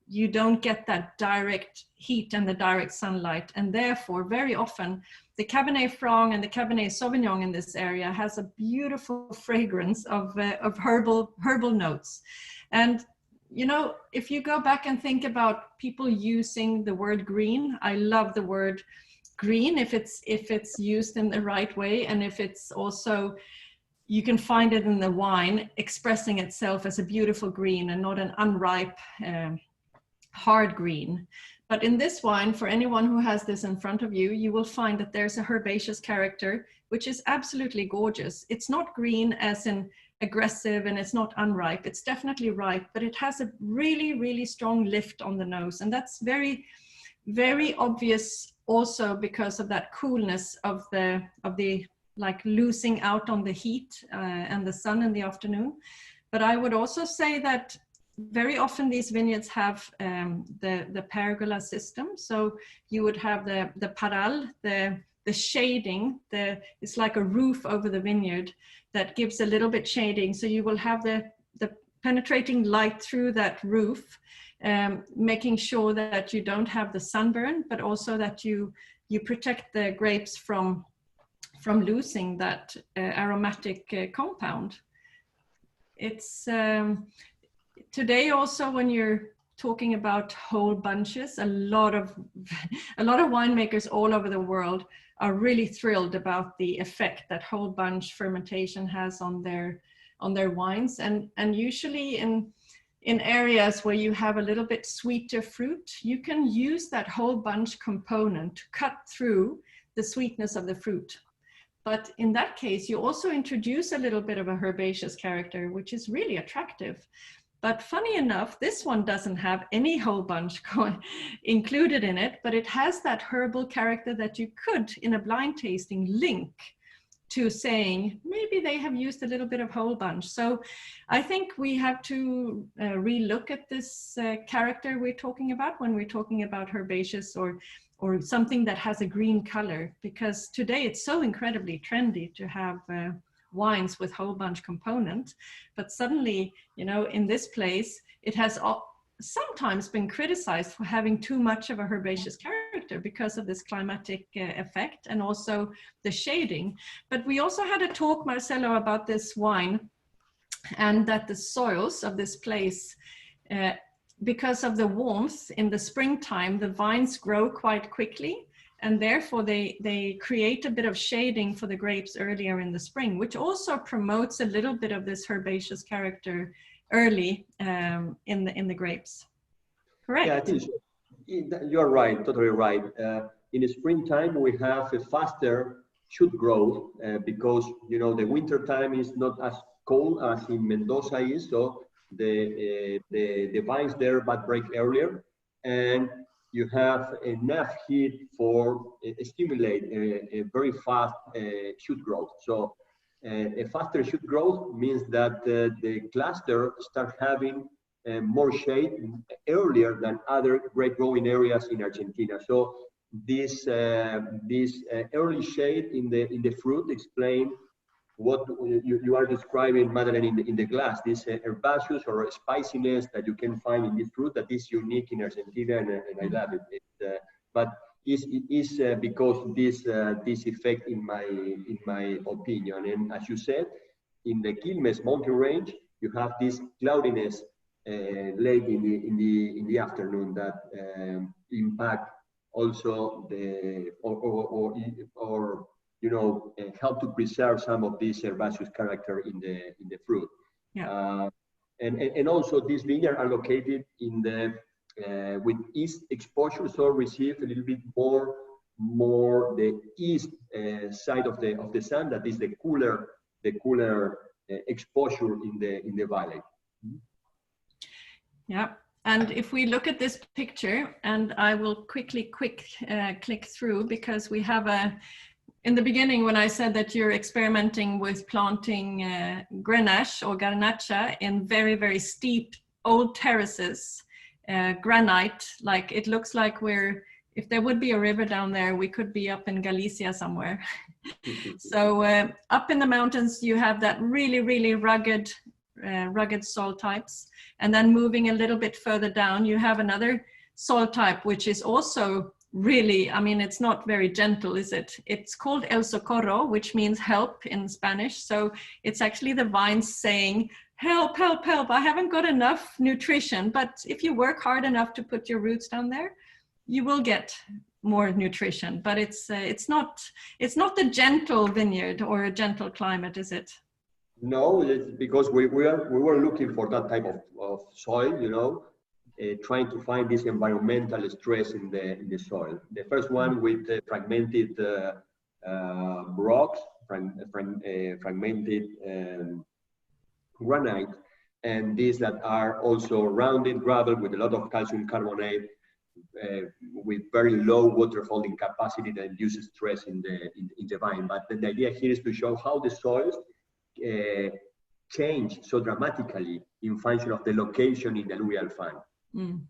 you don't get that direct heat and the direct sunlight. And therefore, very often, the Cabernet Franc and the Cabernet Sauvignon in this area has a beautiful fragrance of herbal notes. And if you go back and think about people using the word green, I love the word green if it's used in the right way, and if it's also, you can find it in the wine expressing itself as a beautiful green and not an unripe hard green. But in this wine, for anyone who has this in front of you, you will find that there's a herbaceous character, which is absolutely gorgeous. It's not green as in aggressive, and it's not unripe. It's definitely ripe, but it has a really, really strong lift on the nose. And that's very, very obvious also because of that coolness of the like losing out on the heat and the sun in the afternoon. But I would also say that very often these vineyards have the pergola system. So you would have the parral, the shading, it's like a roof over the vineyard that gives a little bit shading. So you will have the penetrating light through that roof, making sure that you don't have the sunburn, but also that you protect the grapes from losing that aromatic compound. It's today also, when you're talking about whole bunches, a lot of winemakers all over the world are really thrilled about the effect that whole bunch fermentation has on their wines, and usually in areas where you have a little bit sweeter fruit, you can use that whole bunch component to cut through the sweetness of the fruit. But in that case, you also introduce a little bit of a herbaceous character, which is really attractive. But funny enough, this one doesn't have any whole bunch included in it, but it has that herbal character that you could, in a blind tasting, link to saying, maybe they have used a little bit of whole bunch. So I think we have to relook at this character we're talking about when we're talking about herbaceous or something that has a green color, because today it's so incredibly trendy to have wines with whole bunch component, but suddenly, in this place, it has sometimes been criticized for having too much of a herbaceous character because of this climatic effect and also the shading. But we also had a talk, Marcelo, about this wine, and that the soils of this place because of the warmth in the springtime, the vines grow quite quickly, and therefore they create a bit of shading for the grapes earlier in the spring, which also promotes a little bit of this herbaceous character early in the grapes. Correct? Yeah, I think so. You're right, totally right. In the springtime, we have a faster shoot growth because, you know, the winter time is not as cold as in Mendoza is, so the vines there but break earlier, and you have enough heat for stimulate a very fast shoot growth. So a faster shoot growth means that the cluster start having more shade earlier than other grape growing areas in Argentina. So this early shade in the fruit explain what you are describing, Madeleine, in the glass, this herbaceous or spiciness that you can find in this fruit that is unique in Argentina, and I love it. But it is because this effect, in my opinion, and as you said, in the Quilmes mountain range, you have this cloudiness late in the afternoon that impact also the or you know, help to preserve some of this herbaceous character in the fruit. Yeah. And also these vineyards are located in the with east exposure, so receive a little bit more the east side of the sun. That is the cooler exposure in the valley. Yeah. And if we look at this picture, and I will quickly click through, because we have in the beginning, when I said that you're experimenting with planting Grenache or Garnacha in very, very steep old terraces, granite, like it looks like if there would be a river down there, we could be up in Galicia somewhere. So up in the mountains, you have that really, really rugged soil types. And then moving a little bit further down, you have another soil type, which is also really, I mean, it's not very gentle, is it? It's called El Socorro, which means help in Spanish. So it's actually the vines saying, help, help, help, I haven't got enough nutrition. But if you work hard enough to put your roots down there, you will get more nutrition. But it's not the gentle vineyard or a gentle climate, is it? No, it's because we were looking for that type of soil, you know, trying to find this environmental stress in the soil. The first one with fragmented rocks, fragmented granite, and these that are also rounded gravel with a lot of calcium carbonate, with very low water holding capacity that induces stress in the vine. But the idea here is to show how the soils change so dramatically in function of the location in the alluvial fan. Mm.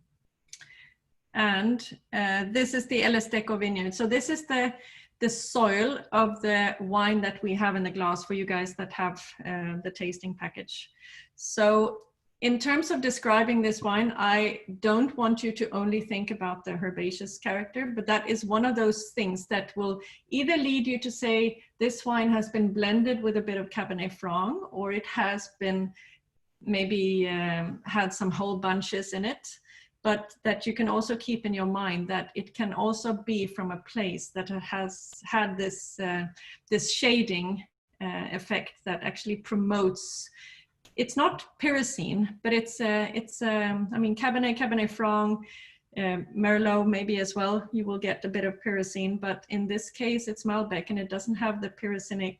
And this is the El Esteco vineyard. So this is the soil of the wine that we have in the glass for you guys that have the tasting package. So in terms of describing this wine, I don't want you to only think about the herbaceous character, but that is one of those things that will either lead you to say this wine has been blended with a bit of Cabernet Franc, or it has been maybe had some whole bunches in it, but that you can also keep in your mind that it can also be from a place that has had this shading effect that actually promotes. It's not pyrrhocine, but it's I mean, Cabernet Franc, Merlot maybe as well, you will get a bit of pyrrhocine, but in this case it's Malbec and it doesn't have the pyrrhocinic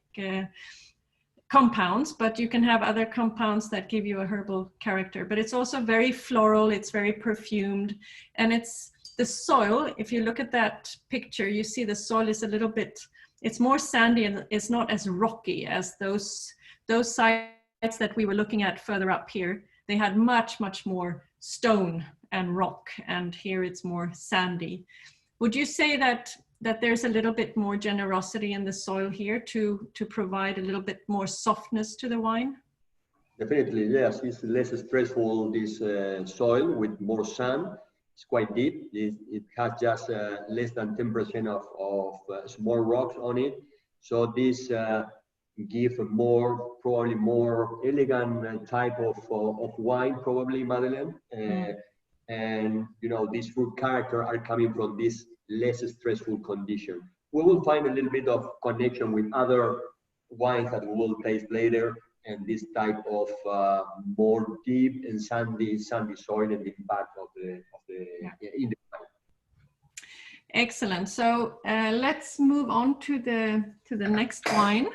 compounds, but you can have other compounds that give you a herbal character. But it's also very floral, it's very perfumed, and it's the soil. If you look at that picture, you see the soil is a little bit, it's more sandy and it's not as rocky as those sites that we were looking at further up here. They had much more stone and rock, and here it's more sandy. Would you say that there's a little bit more generosity in the soil here to provide a little bit more softness to the wine? Definitely, yes. It's less stressful, this soil with more sand. It's quite deep. It has just less than 10% of small rocks on it. So this give a probably more elegant type of wine, probably, Madeleine. and this fruit character are coming from this less stressful condition. We will find a little bit of connection with other wines that we will taste later, and this type of more deep and sandy soil and the impact of the in the wine. Excellent. So let's move on to the next wine,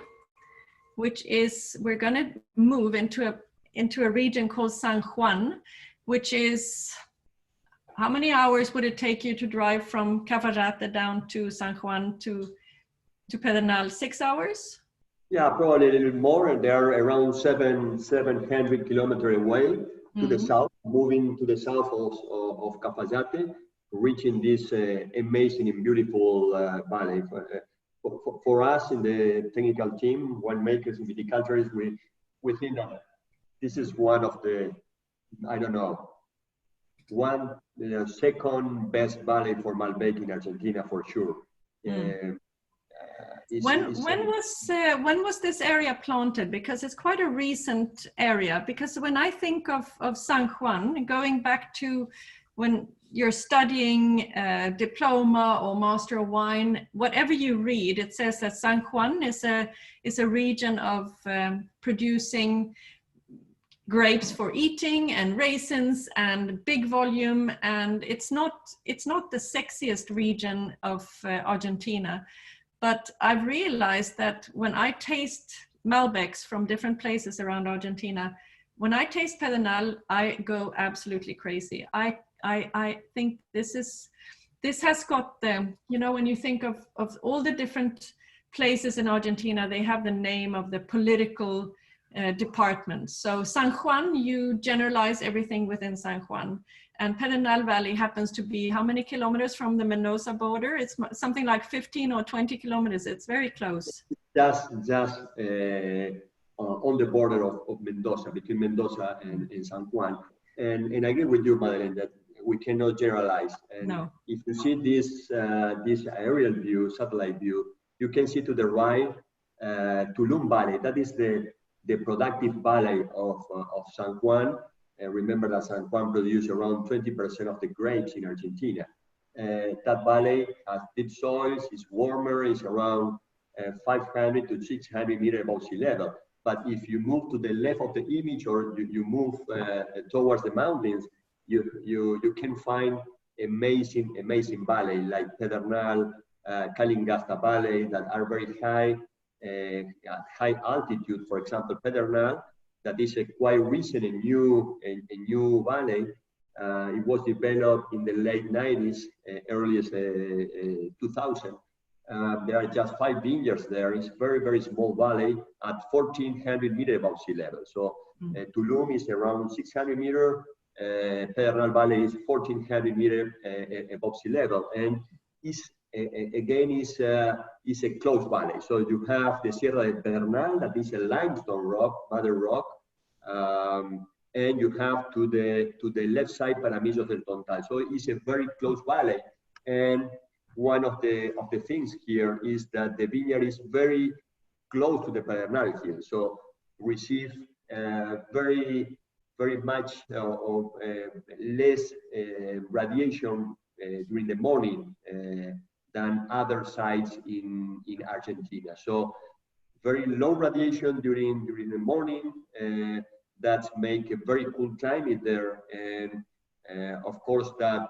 which is, we're going to move into a region called San Juan, which is, how many hours would it take you to drive from Cafayate down to San Juan to Pedernal? 6 hours? Yeah, probably a little more. They are around 700 kilometers away to the south, moving to the south of Cafayate, reaching this amazing and beautiful valley. For us in the technical team, winemakers and viticulturists, we think that this is one of the, I don't know, second best valley for Malbec in Argentina for sure. When was this area planted? Because it's quite a recent area. Because when I think of San Juan, going back to when you're studying diploma or master of wine, whatever you read, it says that San Juan is a region of producing grapes for eating and raisins and big volume, and it's not the sexiest region of Argentina. But I've realized that when I taste Malbecs from different places around Argentina, when I taste Pedernal, I go absolutely crazy. I think this has got the, when you think of all the different places in Argentina, they have the name of the political department. So San Juan, you generalize everything within San Juan. And Pedernal Valley happens to be how many kilometers from the Mendoza border? It's something like 15 or 20 kilometers. It's very close. Just on the border of Mendoza, between Mendoza and San Juan. And I agree with you, Madeleine, that we cannot generalize. And no. If you see this aerial view, satellite view, you can see to the right Tulum Valley. That is the productive valley of San Juan. Remember that San Juan produces around 20% of the grapes in Argentina. That valley has deep soils, it's warmer, it's around 500 to 600 meters above sea level. But if you move to the left of the image, or you move towards the mountains, you can find amazing valley like Pedernal, Calingasta Valley, that are very high, at high altitude. For example, Pedernal, that is a quite recent and new valley. It was developed in the late 90s, earliest 2000. There are just 5 vineyards there. It's very, very small valley at 1,400 meters above sea level. So Tulum is around 600 meters. Pedernal Valley is 1,400 meters above sea level. And again, is a closed valley. So you have the Sierra de Pedernal, that is a limestone rock, mother rock, and you have to the left side Paramillos del Tontal. So it's a very close valley. And one of the things here is that the vineyard is very close to the Pedernal hill, so receive very much of less radiation during the morning than other sites in Argentina. So very low radiation during the morning. That make a very cool climate there, and of course that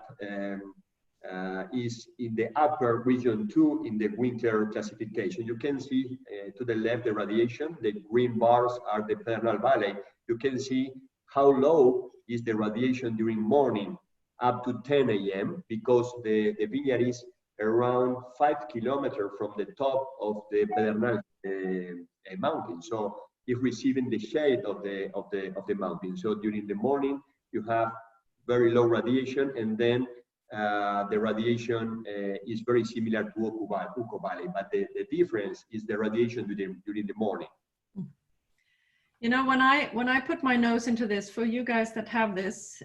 is in the upper region 2 in the winter classification. You can see to the left the radiation. The green bars are the Pedernal Valley. You can see how low is the radiation during morning, up to 10 a.m. because the vineyard is around 5 kilometers from the top of the Pedernal mountain. So it's receiving the shade of the mountain. So during the morning you have very low radiation, and then the radiation is very similar to Uco Valley, but the difference is the radiation during the morning. You know, when I put my nose into this, for you guys that have this,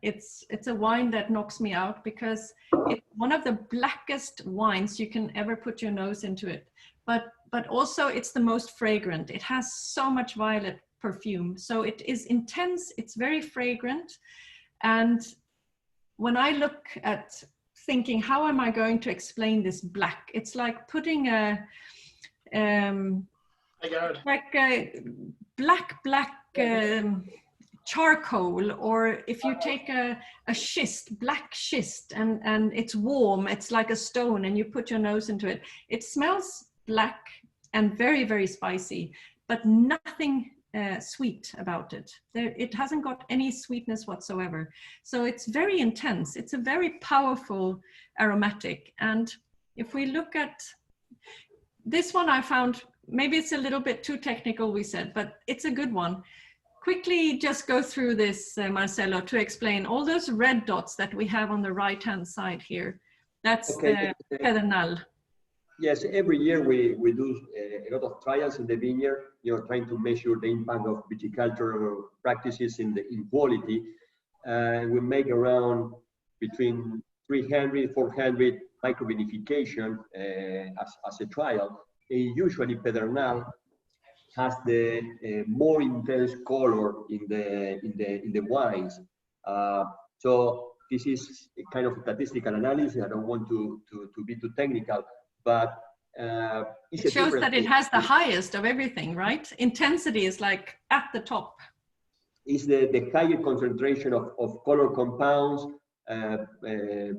it's a wine that knocks me out, because it's one of the blackest wines you can ever put your nose into it. But also it's the most fragrant. It has so much violet perfume. So it is intense, it's very fragrant. And when I look at thinking, how am I going to explain this black? It's like putting a like a black charcoal, or if you take a schist, black schist, and it's warm, it's like a stone, and you put your nose into it. It smells black and very, very spicy, but nothing sweet about it. It hasn't got any sweetness whatsoever. So it's very intense. It's a very powerful aromatic. And if we look at this one, I found, maybe it's a little bit too technical, we said, but it's a good one. Quickly just go through this, Marcelo, to explain all those red dots that we have on the right-hand side here. That's Pedernal. Yes, every year we do a lot of trials in the vineyard, trying to measure the impact of viticultural practices in quality. We make around between 300, 400 microvinification as a trial. And usually Pedernal has the more intense color in the wines. So this is a kind of statistical analysis. I don't want to be too technical, but it shows that it has the highest of everything, right? Intensity is like at the top. It's the higher concentration of color compounds,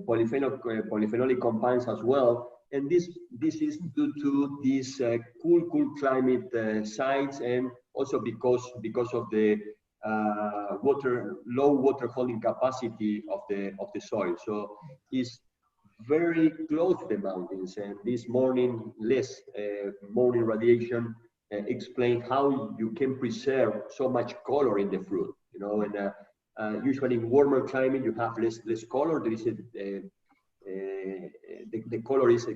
polyphenolic compounds as well. And this is due to these cool climate sites, and also because of the low water holding capacity of the soil. So it's very close to the mountains, and this morning radiation explain how you can preserve so much color in the fruit. And usually in warmer climate you have less color. There is the color is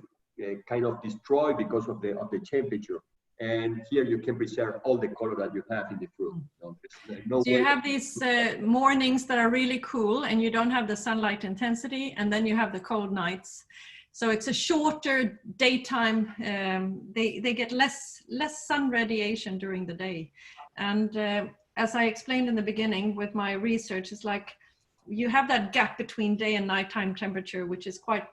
kind of destroyed because of the temperature, and here you can preserve all the color that you have in the fruit. So you have these mornings that are really cool, and you don't have the sunlight intensity, and then you have the cold nights. So it's a shorter daytime. They get less sun radiation during the day, and as I explained in the beginning with my research, it's like you have that gap between day and nighttime temperature, which is quite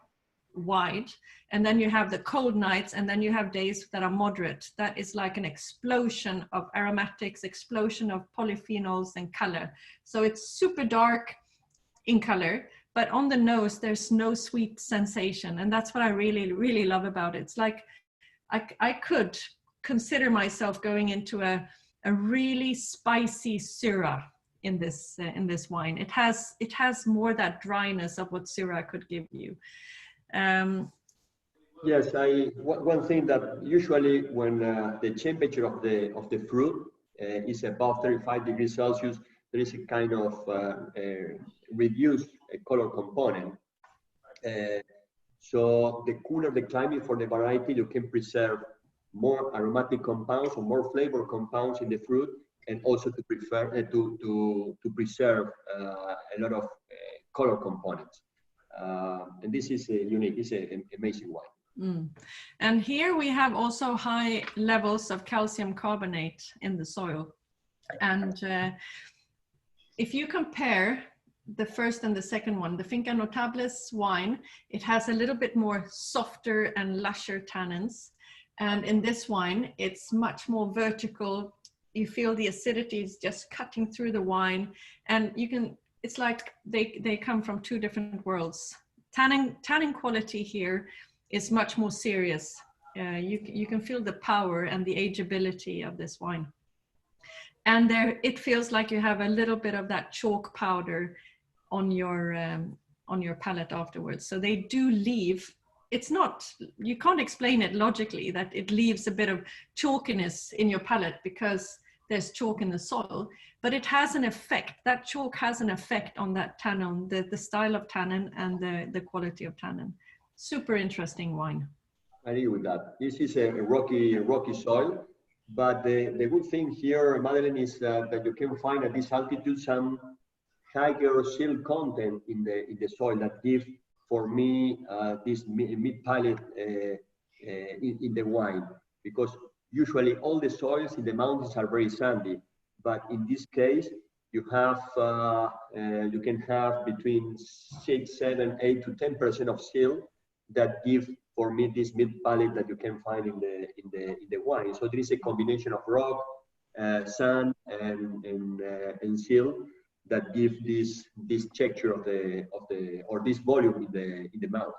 wide, and then you have the cold nights, and then you have days that are moderate. That is like an explosion of aromatics, explosion of polyphenols and color. So it's super dark in color, but on the nose there's no sweet sensation, and that's what I really love about it. It's like I could consider myself going into a really spicy Syrah in this wine. It has more that dryness of what Syrah could give you. Yes, one thing that usually when the temperature of the fruit is above 35 degrees Celsius, there is a kind of reduced color component. So the cooler the climate for the variety, you can preserve more aromatic compounds or more flavor compounds in the fruit, and also to preserve a lot of color components. And this is unique. It's an amazing wine. And here we have also high levels of calcium carbonate in the soil. And if you compare the first and the second one, the Finca Notables wine, it has a little bit more softer and lusher tannins. And in this wine, it's much more vertical. You feel the acidity is just cutting through the wine, and it's like they come from two different worlds. Tannin quality here is much more serious. You can feel the power and the ageability of this wine. And it feels like you have a little bit of that chalk powder on your palate afterwards. So they do leave. It's not, you can't explain it logically that it leaves a bit of chalkiness in your palate because there's chalk in the soil, but it has an effect. That chalk has an effect on that tannin, the style of tannin and the quality of tannin. Super interesting wine. I agree with that. This is a rocky soil, but the good thing here, Madeleine, is that you can find at this altitude some higher silt content in the soil that give, for me, this mid palate in the wine, because usually all the soils in the mountains are very sandy, but in this case you have you can have between 6, 7, 8 to 10% of silt that give for me this mid palette that you can find in the wine. So there is a combination of rock, sand, and silt that give this texture of the or this volume in the mouth.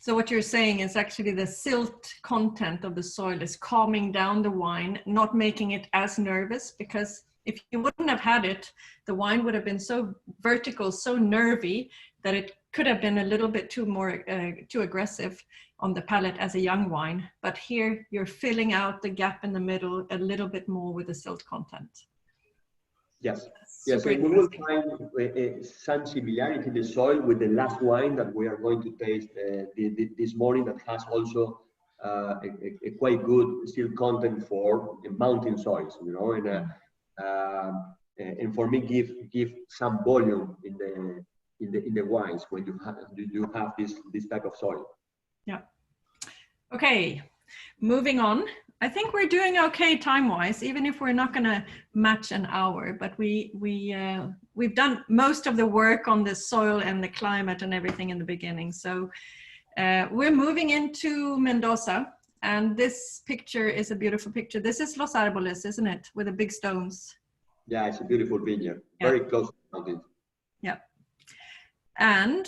So what you're saying is actually the silt content of the soil is calming down the wine, not making it as nervous, because if you wouldn't have had it, the wine would have been so vertical, so nervy that it could have been a little bit too aggressive on the palate as a young wine. But here you're filling out the gap in the middle a little bit more with the silt content. Yes. Yes, and we will find some similarity in the soil with the last wine that we are going to taste this morning, that has also a quite good silt content for mountain soils, you know, and for me give some volume in the wines when you have this type of soil. Yeah. Okay, moving on. I think we're doing okay time-wise, even if we're not going to match an hour. But we've done most of the work on the soil and the climate and everything in the beginning. So we're moving into Mendoza, and this picture is a beautiful picture. This is Los Árboles, isn't it, with the big stones? Yeah, it's a beautiful vineyard, very close to the mountain. Yeah. And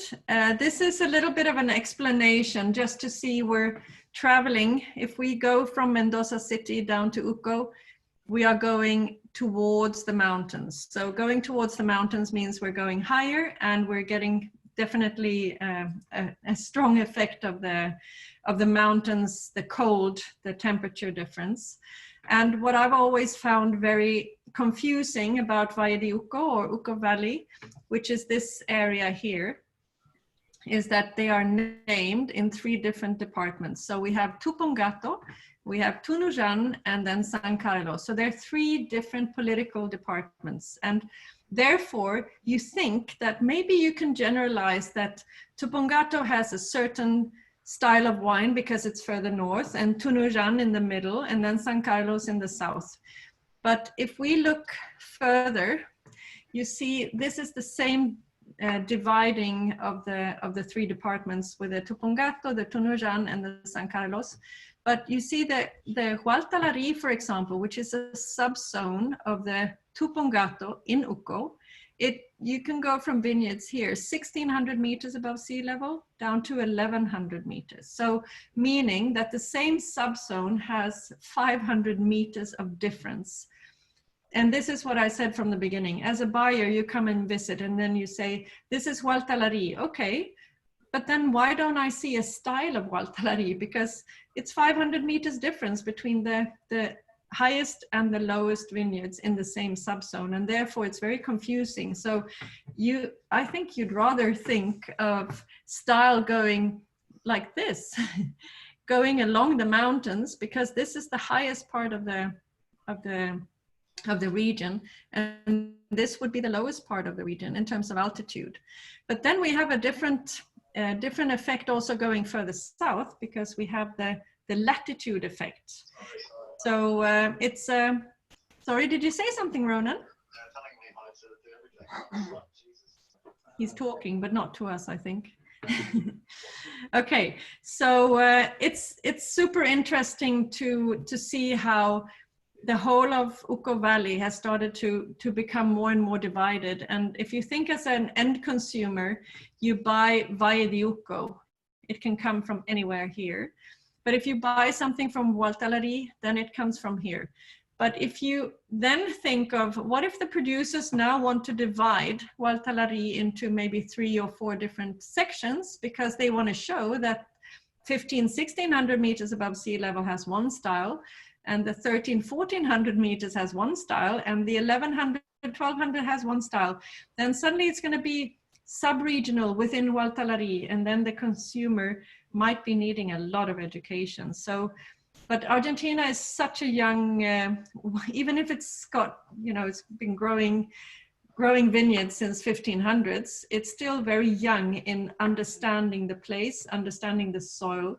this is a little bit of an explanation just to see we're traveling. If we go from Mendoza city down to Uco, we are going towards the mountains. So going towards the mountains means we're going higher, and we're getting definitely a strong effect of the mountains, the cold, the temperature difference. And what I've always found very confusing about Valle de Uco or Uco Valley, which is this area here, is that they are named in 3 different departments. So we have Tupungato, we have Tunuyán, and then San Carlos. So there are 3 different political departments. And therefore, you think that maybe you can generalize that Tupungato has a certain style of wine because it's further north, and Tunuyán in the middle, and then San Carlos in the south. But if we look further, you see this is the same dividing of the 3 departments with the Tupungato, the Tunuyán, and the San Carlos. But you see that the Hualtalari, for example, which is a subzone of the Tupungato in Uco, you can go from vineyards here 1,600 meters above sea level down to 1,100 meters. So meaning that the same subzone has 500 meters of difference. And this is what I said from the beginning. As a buyer, you come and visit, and then you say, this is Hualtalari. Okay, but then why don't I see a style of Hualtalari? Because it's 500 meters difference between the highest and the lowest vineyards in the same subzone, and therefore it's very confusing. So I think you'd rather think of style going like this, going along the mountains, because this is the highest part of the region, and this would be the lowest part of the region in terms of altitude. But then we have a different effect also going further south, because we have the latitude effect. So it's sorry, did you say something, Ronan? He's talking, but not to us, I think. Okay, so it's super interesting to see how the whole of Uco Valley has started to become more and more divided. And if you think as an end consumer, you buy Valle de Uco, it can come from anywhere here. But if you buy something from Hualtalari, then it comes from here. But if you then think of what if the producers now want to divide Hualtalari into maybe 3 or 4 different sections, because they want to show that 1,600 meters above sea level has one style, and the 1,400 meters has one style, and the 1,100, 1,200 has one style, then suddenly it's going to be sub-regional within Hualtalari, and then the consumer might be needing a lot of education. So, but Argentina is such a young, even if it's got, it's been growing vineyards since 1500s, it's still very young in understanding the place, understanding the soil.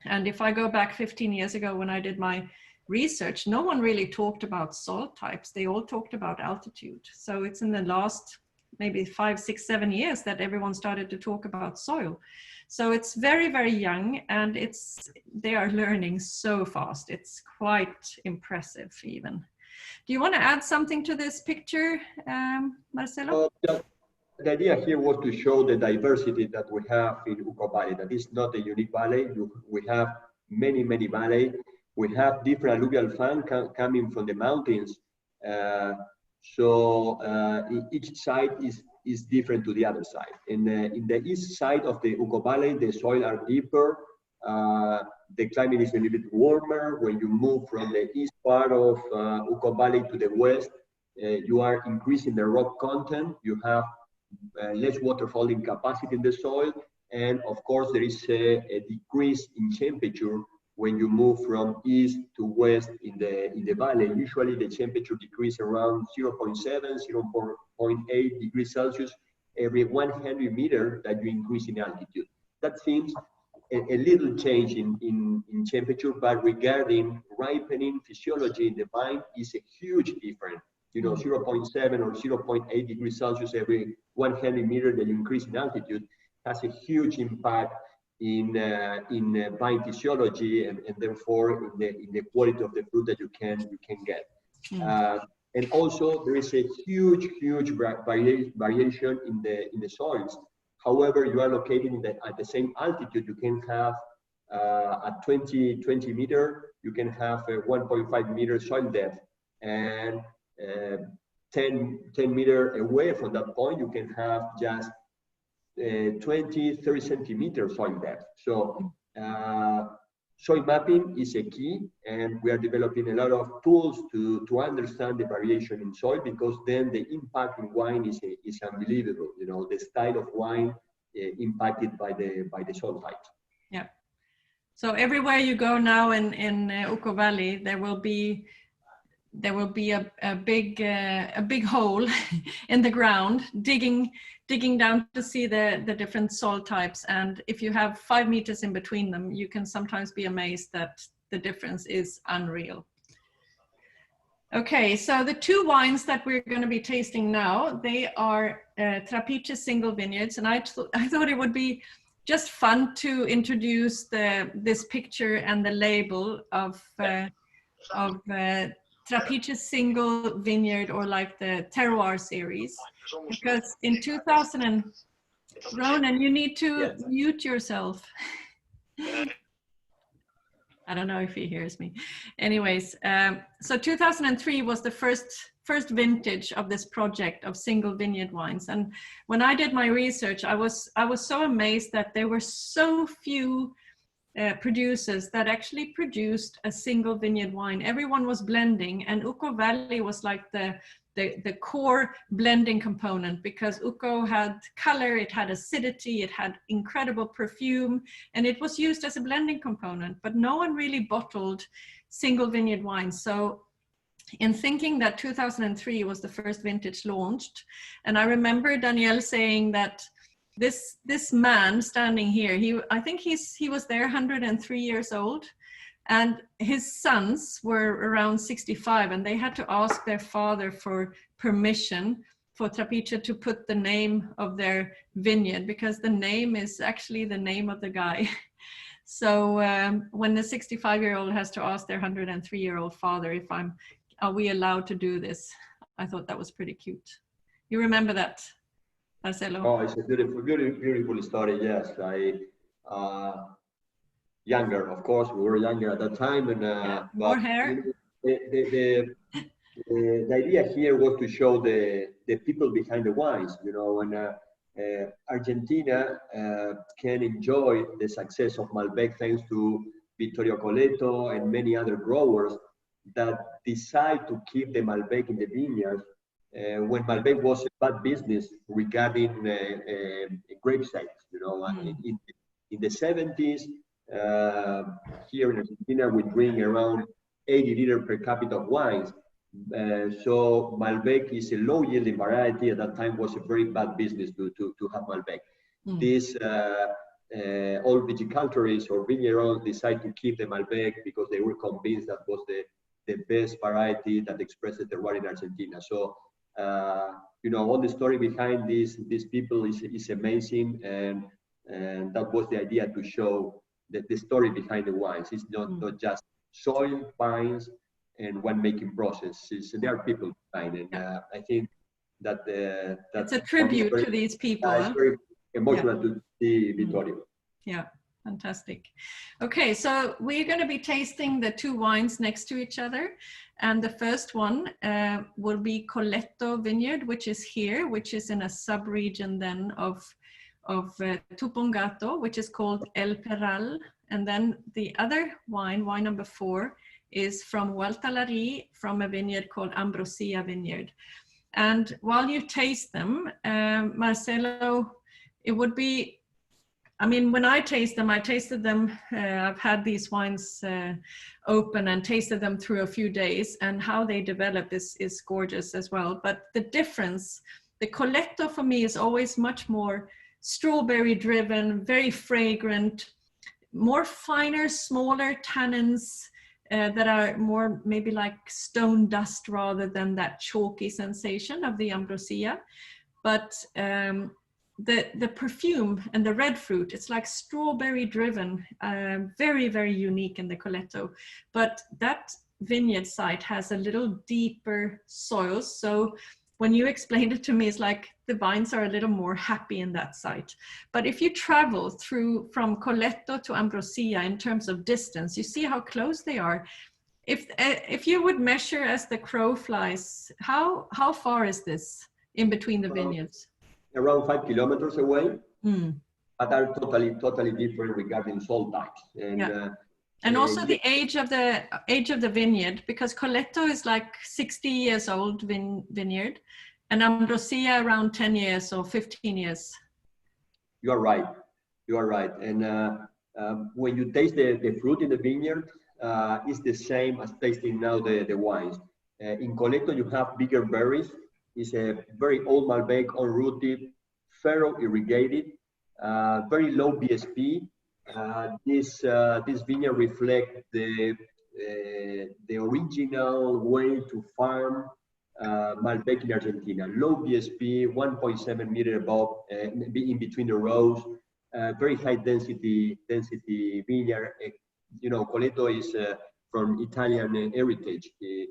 And if I go back 15 years ago when I did my research, no one really talked about soil types. They all talked about altitude. So it's in the last maybe 5, 6, 7 years that everyone started to talk about soil. So it's very, very young, and they are learning so fast. It's quite impressive even. Do you want to add something to this picture, Marcelo? The idea here was to show the diversity that we have in Uco Valley. That is not a unique valley. We have many, many valleys. We have different alluvial fan coming from the mountains. Each side is different to the other side. In the east side of the Uco Valley, the soil are deeper. The climate is a little bit warmer. When you move from the east part of Uco Valley to the west, you are increasing the rock content. You have less water holding capacity in the soil. And of course, there is a decrease in temperature when you move from east to west in the valley. Usually the temperature decrease around 0.7, 0.8 degrees Celsius every 100 meters that you increase in altitude. That seems a little change in temperature, but regarding ripening physiology in the vine is a huge difference. 0.7 or 0.8 degrees Celsius every 100 meters that you increase in altitude has a huge impact in physiology and therefore in the quality of the fruit that you can get. And also there is a huge variation in the soils. However, you are located at the same altitude. You can have at 20 meter, you can have a 1.5 meter soil depth, and 10 meter away from that point, you can have just 20-30 centimeter soil depth. So soil mapping is a key, and we are developing a lot of tools to understand the variation in soil, because then the impact in wine is unbelievable. The style of wine impacted by the soil types. Yeah. So everywhere you go now in Uco Valley, there will be a big hole in the ground, digging down to see the different soil types. And if you have 5 meters in between them, you can sometimes be amazed that the difference is unreal. Okay, so the 2 wines that we're going to be tasting now, they are Trapiche single vineyards, and I thought it would be just fun to introduce this picture and the label of Trapiche single vineyard, or like the terroir series, because in 2000, Ronan, you need to mute yourself. I don't know if he hears me. Anyways, so 2003 was the first vintage of this project of single vineyard wines. And when I did my research, I was so amazed that there were so few producers that actually produced a single vineyard wine. Everyone was blending, and Uco Valley was like the core blending component, because Uco had color, it had acidity, it had incredible perfume, and it was used as a blending component, but no one really bottled single vineyard wine. So in thinking that 2003 was the first vintage launched, and I remember Danielle saying that this man standing here, I think he was there 103 years old, and his sons were around 65, and they had to ask their father for permission for Trapiche to put the name of their vineyard, because the name is actually the name of the guy. So when the 65-year-old has to ask their 103-year-old father are we allowed to do this? I thought that was pretty cute. You remember that, Marcelo? Oh, it's a beautiful story. Yes, younger, of course, we were younger at that time, and more hair. The idea here was to show the people behind the wines. And Argentina can enjoy the success of Malbec thanks to Vittorio Coleto and many other growers that decide to keep the Malbec in the vineyards when Malbec was a bad business regarding grape sales. In the 70s, here in Argentina, we drink around 80 liters per capita of wines. So Malbec is a low yielding variety. At that time was a very bad business to have Malbec. These all viticulturists or vineyards decide to keep the Malbec because they were convinced that was the best variety that expresses the terroir in Argentina. So, you know, all the story behind these people is amazing, and that was the idea, to show the story behind the wines. It's not just soil, vines, and winemaking process. There are people behind it. I think that it's a tribute to these people. It's very emotional to see Vittorio. Yeah, fantastic. Okay, so we're going to be tasting the two wines next to each other. And the first one will be Colletto Vineyard, which is here, which is in a sub-region then of Tupungato, which is called El Peral. And then the other wine number 4, is from Hualtalari, from a vineyard called Ambrosia Vineyard. And while you taste them, Marcelo, it would be, I mean, when I taste them, I tasted them, I've had these wines open and tasted them through a few days, and how they develop is gorgeous as well. But the difference, the Colletto for me is always much more strawberry driven, very fragrant, more finer, smaller tannins, that are more maybe like stone dust rather than that chalky sensation of the Ambrosia. But the perfume and the red fruit, it's like strawberry driven, very, very unique in the Colletto. But that vineyard site has a little deeper soils. So when you explained it to me, it's like the vines are a little more happy in that site. But if you travel through from Colletto to Ambrosia in terms of distance, you see how close they are. If you would measure as the crow flies, how far is this in between the vineyards? Around 5 kilometers away, but are totally different regarding soil types. And also the age of the vineyard, because Colletto is like 60 years old vineyard, and Ambrosia around 10 years or 15 years. You are right. And when you taste the fruit in the vineyard, it's the same as tasting now the wines. In Colletto, you have bigger berries. It's a very old Malbec, unrooted, furrow irrigated, very low BSP. This vineyard reflects the original way to farm Malbec in Argentina. Low BSP, 1.7 meter above, in between the rows. Very high density vineyard. You know, Colletto is from Italian heritage. He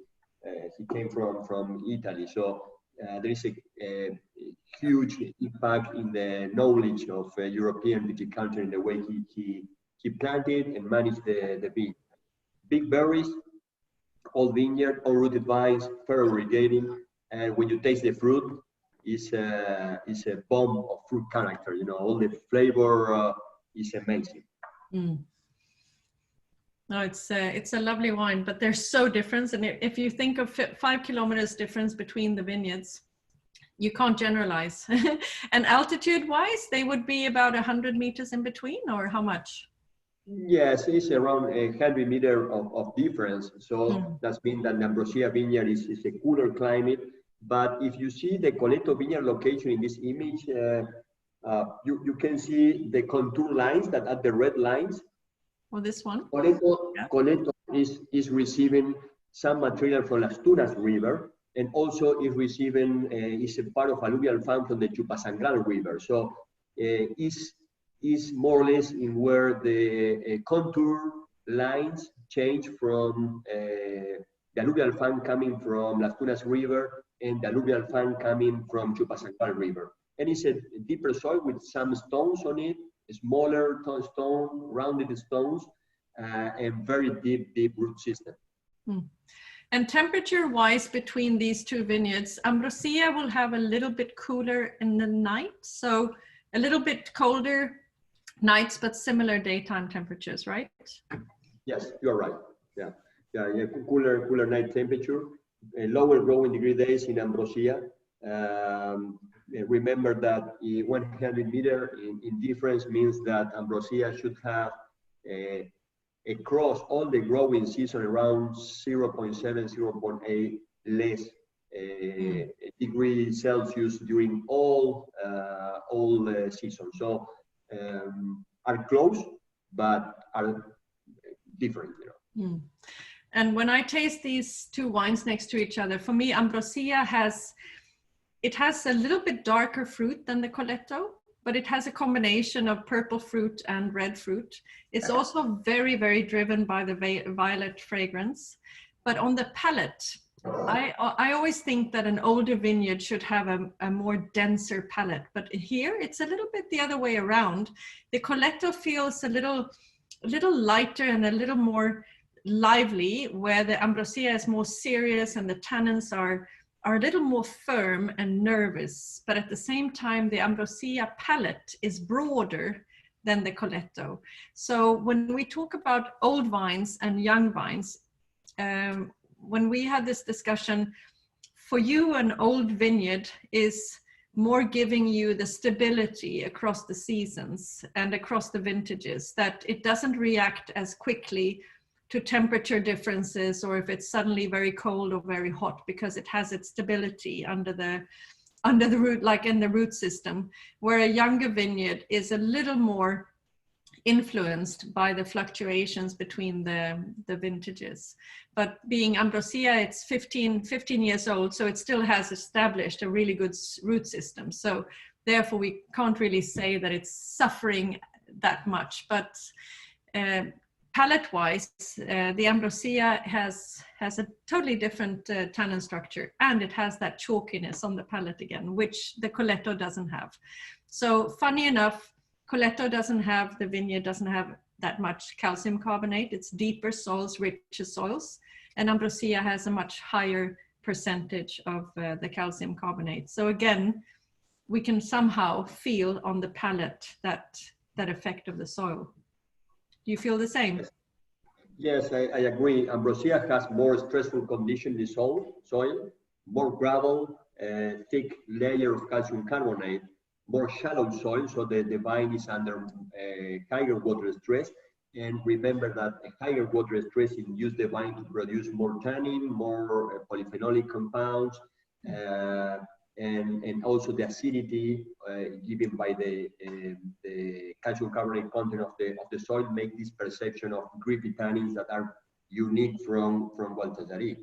came from Italy, so there is a huge impact in the knowledge of European viticulture in the way he planted and managed the vineyard. Big berries, old vineyard, unrooted vines, furrow irrigating, and when you taste the fruit, it's a bomb of fruit character. You know, all the flavor is amazing. No, it's a lovely wine, but they're so different. And if you think of 5 kilometers difference between the vineyards, you can't generalize. And altitude-wise, they would be about 100 meters in between, or how much? Yes, it's around 100 meters of difference. So that's been that Ambrosia vineyard is a cooler climate. But if you see the Colletto vineyard location in this image, you can see the contour lines that are the red lines. Well, this one? Colletto is receiving some material from Las Tunas River, and also is receiving is a part of alluvial fan from the Chupasangral River. So is more or less in where the contour lines change from the alluvial fan coming from Las Tunas River and the alluvial fan coming from Chupasangral River. And it's a deeper soil with some stones on it, smaller stone, rounded stones, and very deep root system. And temperature-wise, between these two vineyards, Ambrosia will have a little bit cooler in the night, so a little bit colder nights, but similar daytime temperatures, right? Yes, you're right. Yeah. Cooler night temperature, lower growing degree days in Ambrosia. Remember that 100 meter in difference means that Ambrosia should have across all the growing season around 0.7, 0.8 less degree Celsius during all seasons. So are close, but are different. You know. And when I taste these two wines next to each other, for me, Ambrosia has a little bit darker fruit than the Coletto, but it has a combination of purple fruit and red fruit. It's also very, very driven by the violet fragrance. But on the palate, I always think that an older vineyard should have a more denser palate. But here, it's a little bit the other way around. The Coletto feels a little lighter and a little more lively, where the Ambrosia is more serious and the tannins are a little more firm and nervous, but at the same time, the Ambrosia palate is broader than the Coletto. So when we talk about old vines and young vines, when we had this discussion, for you, an old vineyard is more giving you the stability across the seasons and across the vintages, that it doesn't react as quickly to temperature differences, or if it's suddenly very cold or very hot, because it has its stability under the root, like in the root system, where a younger vineyard is a little more influenced by the fluctuations between the vintages. But being Ambrosia, it's 15 years old, so it still has established a really good root system. So therefore we can't really say that it's suffering that much. But palate-wise, the Ambrosia has a totally different tannin structure, and it has that chalkiness on the palate again, which the Coletto doesn't have. So funny enough, the vineyard doesn't have that much calcium carbonate. It's deeper soils, richer soils, and Ambrosia has a much higher percentage of the calcium carbonate. So again, we can somehow feel on the palate that effect of the soil. Do you feel the same? Yes, I agree. Ambrosia has more stressful condition in the soil, more gravel, thick layer of calcium carbonate, more shallow soil, so the vine is under higher water stress. And remember that a higher water stress induces the vine to produce more tannin, more polyphenolic compounds, and also the acidity given by the calcium carbonate content of the soil make this perception of grippy tannins that are unique from Baltasari.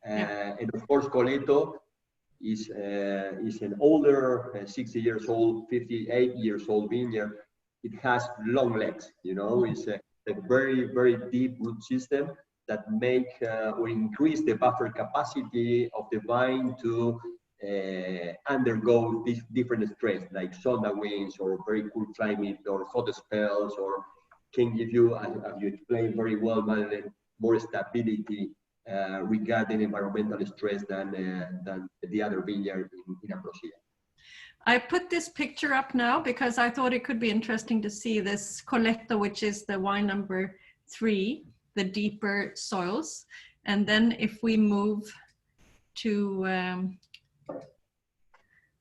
And of course, Coletto is an older, 60 years old, 58 years old vineyard. It has long legs, it's a very, very deep root system that make or increase the buffer capacity of the vine to undergo these different stress, like soda winds or very cool climate or hot spells, or can give you, as you explained very well, Madeleine, more stability regarding environmental stress than the other vineyard in Ambrosia. I put this picture up now because I thought it could be interesting to see this Coletto, which is the wine number 3, the deeper soils. And then if we move to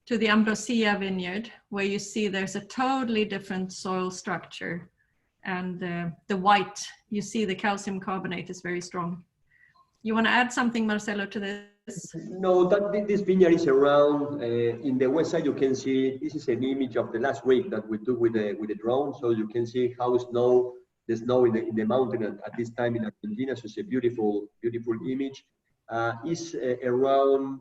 the Ambrosia vineyard, where you see there's a totally different soil structure, and the white, you see the calcium carbonate is very strong. You want to add something, Marcelo, to this? No, this vineyard is around, in the west side you can see, this is an image of the last week that we took with the drone, so you can see how the snow in the mountain at this time in Argentina, so it's a beautiful, beautiful image. Is around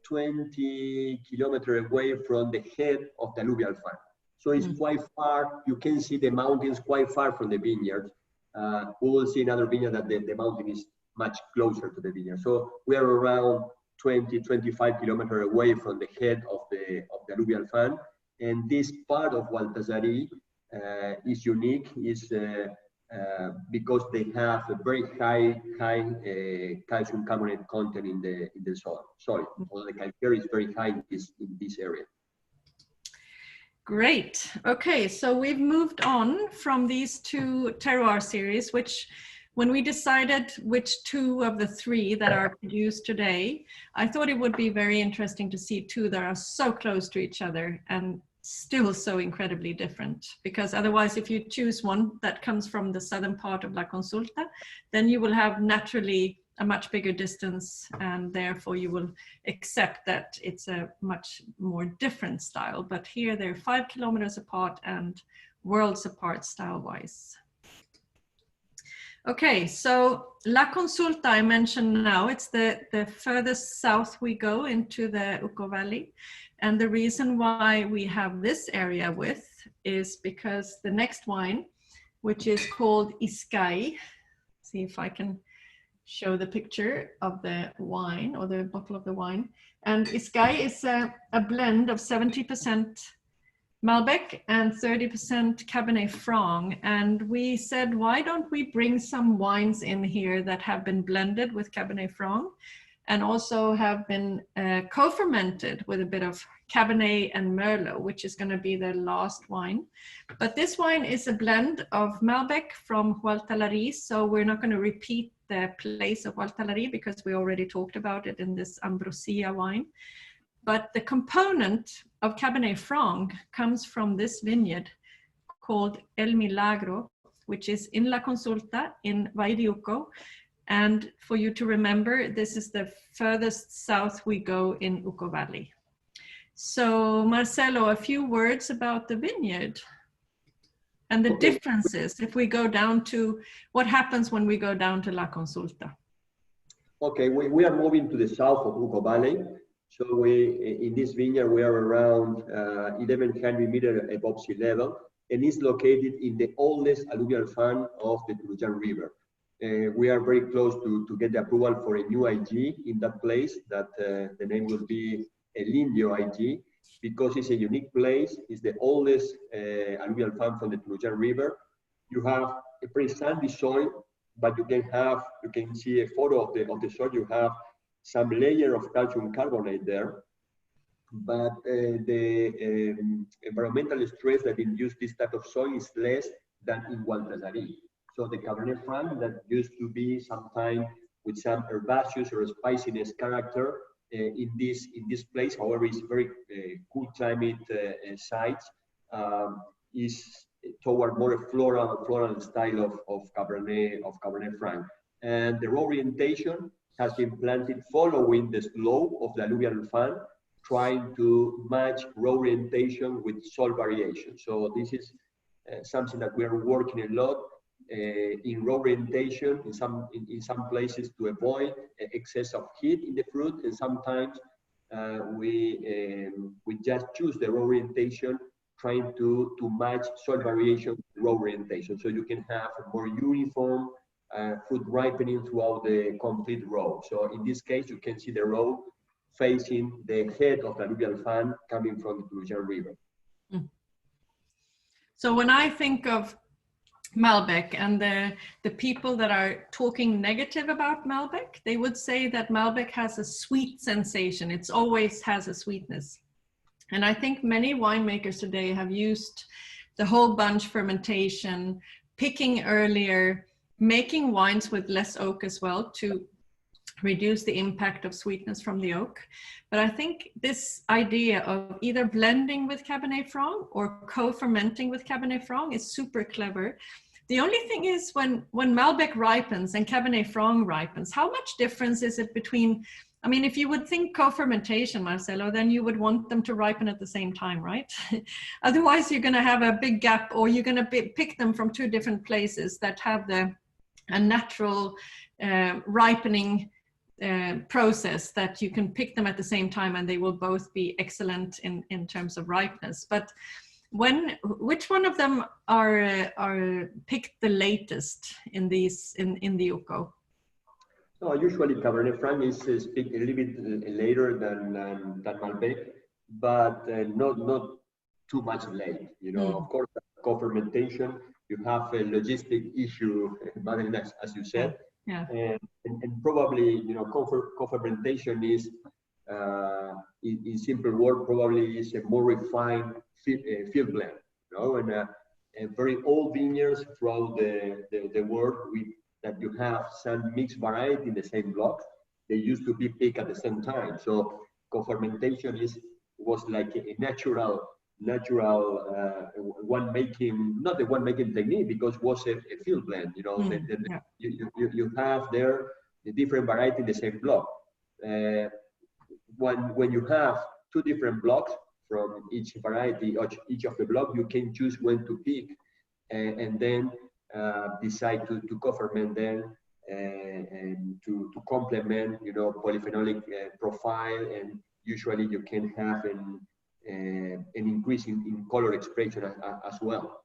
20 kilometers away from the head of the alluvial farm. So it's quite far. You can see the mountains quite far from the vineyard. We will see another vineyard that the mountain is much closer to the vineyard. So we are around 20-25 kilometers away from the head of the alluvial fan. And this part of Baltasari is unique, because they have a very high calcium carbonate content in the soil. Although the calcare is very high in this area. Great. Okay, so we've moved on from these two terroir series, which when we decided which 2 of the 3 that are produced today, I thought it would be very interesting to see 2 that are so close to each other and still so incredibly different, because otherwise if you choose one that comes from the southern part of La Consulta, then you will have naturally a much bigger distance, and therefore you will accept that it's a much more different style. But here they're 5 kilometers apart and worlds apart style-wise. Okay, so La Consulta I mentioned now, it's the furthest south we go into the Uco Valley. And the reason why we have this area with is because the next wine, which is called Iscay, see if I can show the picture of the wine or the bottle of the wine. And Iscay is a blend of 70% Malbec and 30% Cabernet Franc. And we said, why don't we bring some wines in here that have been blended with Cabernet Franc and also have been co-fermented with a bit of Cabernet and Merlot, which is going to be the last wine. But this wine is a blend of Malbec from Hualtalari, so we're not going to repeat the place of Hualtalari because we already talked about it in this Ambrosia wine. But the component of Cabernet Franc comes from this vineyard called El Milagro, which is in La Consulta in Valle de Uco. And for you to remember, this is the furthest south we go in Uco Valley. So Marcelo, a few words about the vineyard and the differences if we go down to what happens when we go down to La Consulta. Okay, we are moving to the south of Uco Valley. So in this vineyard, we are around 1,100 meters above sea level, and it's located in the oldest alluvial fan of the Turujan River. We are very close to get the approval for a new IG in that place, that the name will be El Indio IG, because it's a unique place. It's the oldest alluvial fan from the Turujan River. You have a pretty sandy soil, but you can see a photo of the soil. You have some layer of calcium carbonate there, but the environmental stress that induced this type of soil is less than in Hualtalari. So the Cabernet Franc that used to be sometime with some herbaceous or spiciness character in this place, however, it's very cool climate sites, is toward more a floral style of Cabernet Franc. And the raw orientation has been planted following the slope of the alluvial fan, trying to match raw orientation with soil variation. So this is something that we are working a lot in raw orientation in some places to avoid excess of heat in the fruit, and sometimes we just choose the raw orientation trying to match soil variation with raw orientation, so you can have a more uniform fruit ripening throughout the complete row. So in this case, you can see the row facing the head of the alluvial fan coming from the Turujan River. So when I think of Malbec and the people that are talking negative about Malbec, they would say that Malbec has a sweet sensation. It always has a sweetness. And I think many winemakers today have used the whole bunch fermentation, picking earlier, making wines with less oak as well to reduce the impact of sweetness from the oak. But I think this idea of either blending with Cabernet Franc or co-fermenting with Cabernet Franc is super clever. The only thing is when Malbec ripens and Cabernet Franc ripens, how much difference is it between, I mean, if you would think co-fermentation, Marcelo, then you would want them to ripen at the same time, right? Otherwise, you're going to have a big gap, or you're going to pick them from two different places that have a natural ripening process that you can pick them at the same time and they will both be excellent in terms of ripeness. But which one of them are picked the latest in the Uco? No, usually Cabernet Franc is picked a little bit later than Malbec, but not too much late. You know, of course, co-fermentation, you have a logistic issue, Madeleine, as you said. Yeah. And probably, you know, co-fermentation is, in simple word, probably is a more refined field blend. You know, and very old vineyards throughout the world that you have some mixed variety in the same block. They used to be picked at the same time. So co-fermentation was like a natural not the one making technique, because it was a field blend. You know, you have there the different variety in the same block. When you have two different blocks from each variety, each of the block, you can choose when to pick, and then decide to co-ferment them and to complement, you know, polyphenolic profile, and usually you can have an increase in color expression as well.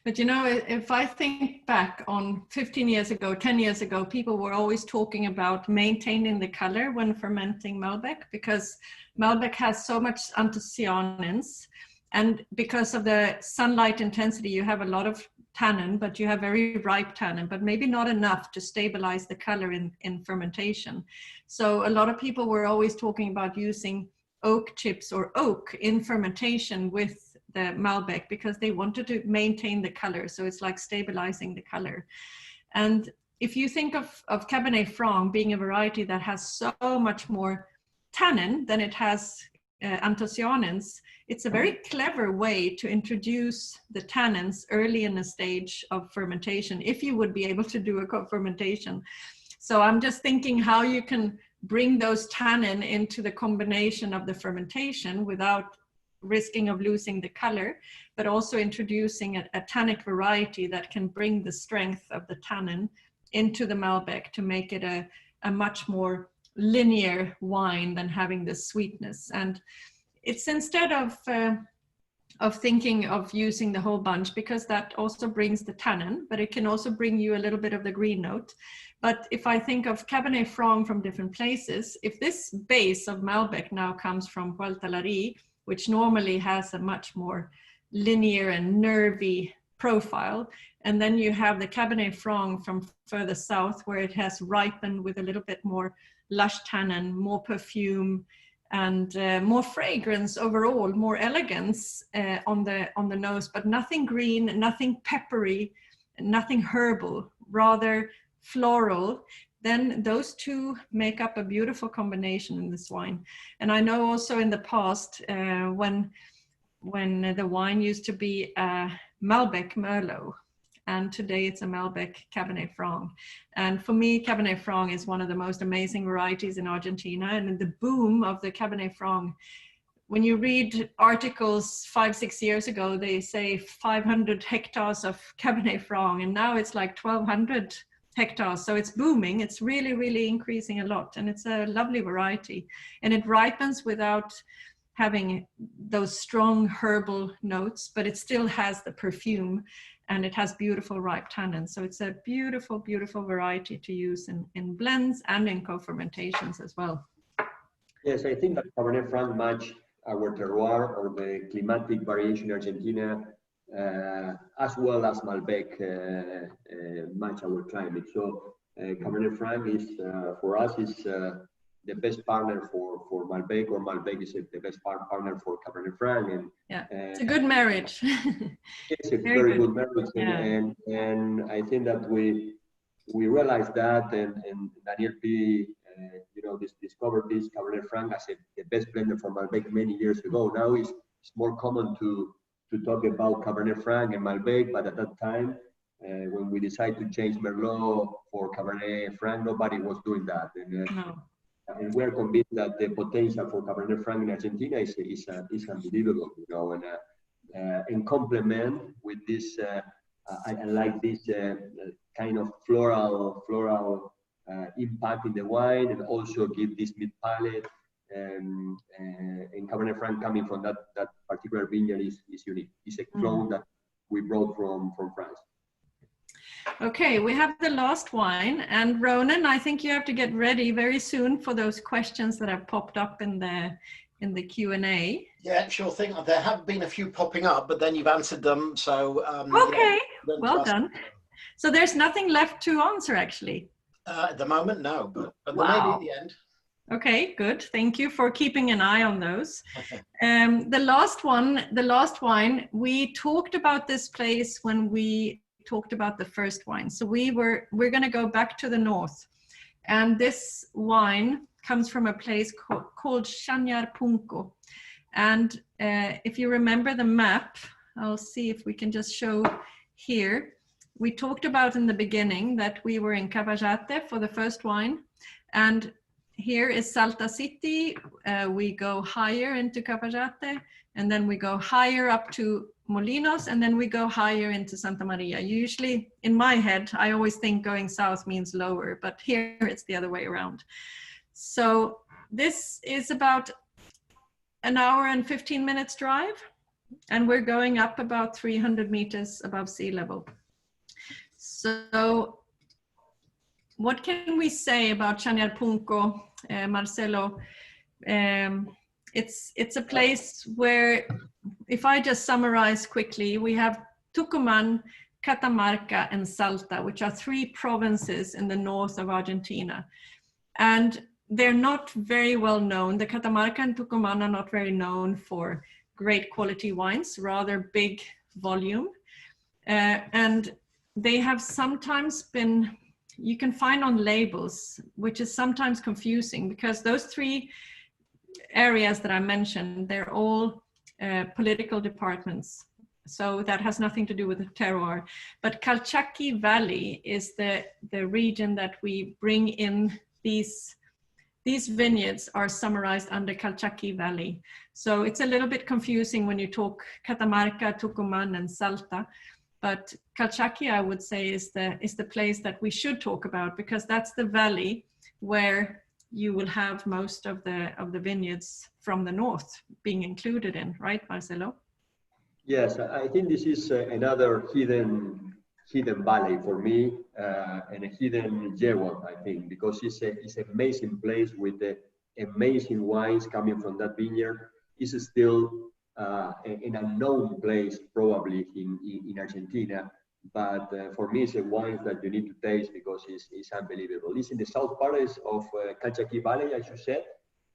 But you know, if I think back on 15 years ago, 10 years ago, people were always talking about maintaining the color when fermenting Malbec, because Malbec has so much anthocyanins, and because of the sunlight intensity, you have a lot of tannin, but you have very ripe tannin, but maybe not enough to stabilize the color in fermentation. So a lot of people were always talking about using oak chips or oak in fermentation with the Malbec, because they wanted to maintain the color. So it's like stabilizing the color. And if you think of Cabernet Franc being a variety that has so much more tannin than it has anthocyanins, it's a very clever way to introduce the tannins early in the stage of fermentation, if you would be able to do a co-fermentation. So I'm just thinking how you can bring those tannin into the combination of the fermentation without risking of losing the color, but also introducing a tannic variety that can bring the strength of the tannin into the Malbec to make it a much more linear wine than having the sweetness. And it's instead of thinking of using the whole bunch, because that also brings the tannin, but it can also bring you a little bit of the green note. But if I think of Cabernet Franc from different places, if this base of Malbec now comes from Hualtalari, which normally has a much more linear and nervy profile, and then you have the Cabernet Franc from further south, where it has ripened with a little bit more lush tannin, more perfume, and more fragrance overall, more elegance on the nose, but nothing green, nothing peppery, nothing herbal, rather floral. Then those two make up a beautiful combination in this wine. And I know also in the past, when the wine used to be a Malbec Merlot, and today it's a Malbec Cabernet Franc. And for me, Cabernet Franc is one of the most amazing varieties in Argentina. And the boom of the Cabernet Franc, when you read articles 5-6 years ago, they say 500 hectares of Cabernet Franc, and now it's like 1,200 hectares. So it's booming. It's really, really increasing a lot. And it's a lovely variety. And it ripens without having those strong herbal notes, but it still has the perfume, and it has beautiful ripe tannins. So it's a beautiful, beautiful variety to use in blends and in co-fermentations as well. Yes, I think that Cabernet Franc match our terroir, or the climatic variation in Argentina, as well as Malbec match our climate. So Cabernet Franc is, for us, is the best partner for Malbec, or Malbec is the best partner for Cabernet Franc. And yeah, it's a good marriage. It's a very good marriage. Yeah. And I think that we realized that, and Daniel P. You know, discovered this Cabernet Franc as the best blender for Malbec many years ago. Now it's more common to talk about Cabernet Franc and Malbec, but at that time, when we decided to change Merlot for Cabernet Franc, nobody was doing that. And we're convinced that the potential for Cabernet Franc in Argentina is unbelievable, you know, and complement with this. I like this kind of floral impact in the wine, and also give this mid palate. And Cabernet Franc coming from that particular vineyard is unique. It's a clone that we brought from France. Okay, we have the last wine, and Ronan, I think you have to get ready very soon for those questions that have popped up in the Q&A. Yeah, sure thing. There have been a few popping up, but then you've answered them. So okay, yeah, well done. So there's nothing left to answer, actually. At the moment, no, but wow. Maybe at the end. Okay, good. Thank you for keeping an eye on those. The last wine, we talked about this place when we talked about the first wine. So we're going to go back to the north, and this wine comes from a place called Chañar Punco. And if you remember the map, I'll see if we can just show here. We talked about in the beginning that we were in Cavallate for the first wine, and here is Salta City. We go higher into Cavallate, and then we go higher up to Molinos, and then we go higher into Santa Maria. Usually, in my head, I always think going south means lower, but here it's the other way around. So this is about an hour and 15 minutes drive, and we're going up about 300 meters above sea level. So what can we say about Chañar Punco, Marcelo? It's a place where, if I just summarize quickly, we have Tucumán, Catamarca, and Salta, which are 3 provinces in the north of Argentina. And they're not very well known. The Catamarca and Tucumán are not very known for great quality wines, rather big volume. And they have sometimes been, you can find on labels, which is sometimes confusing, because those 3 areas that I mentioned, they're all political departments. So that has nothing to do with the terroir. But Calchaquí Valley is the region that we bring in. These vineyards are summarized under Calchaquí Valley. So it's a little bit confusing when you talk Catamarca, Tucumán, and Salta. But Calchaquí, I would say, is the place that we should talk about, because that's the valley where you will have most of the vineyards from the north being included in, right, Marcelo? Yes, I think this is another hidden valley for me, and a hidden jewel, I think, because it's an amazing place with the amazing wines coming from that vineyard. It's still an unknown place probably in Argentina, but for me it's a wine that you need to taste because it's unbelievable. It's in the south part of Calchaquí Valley, as you said.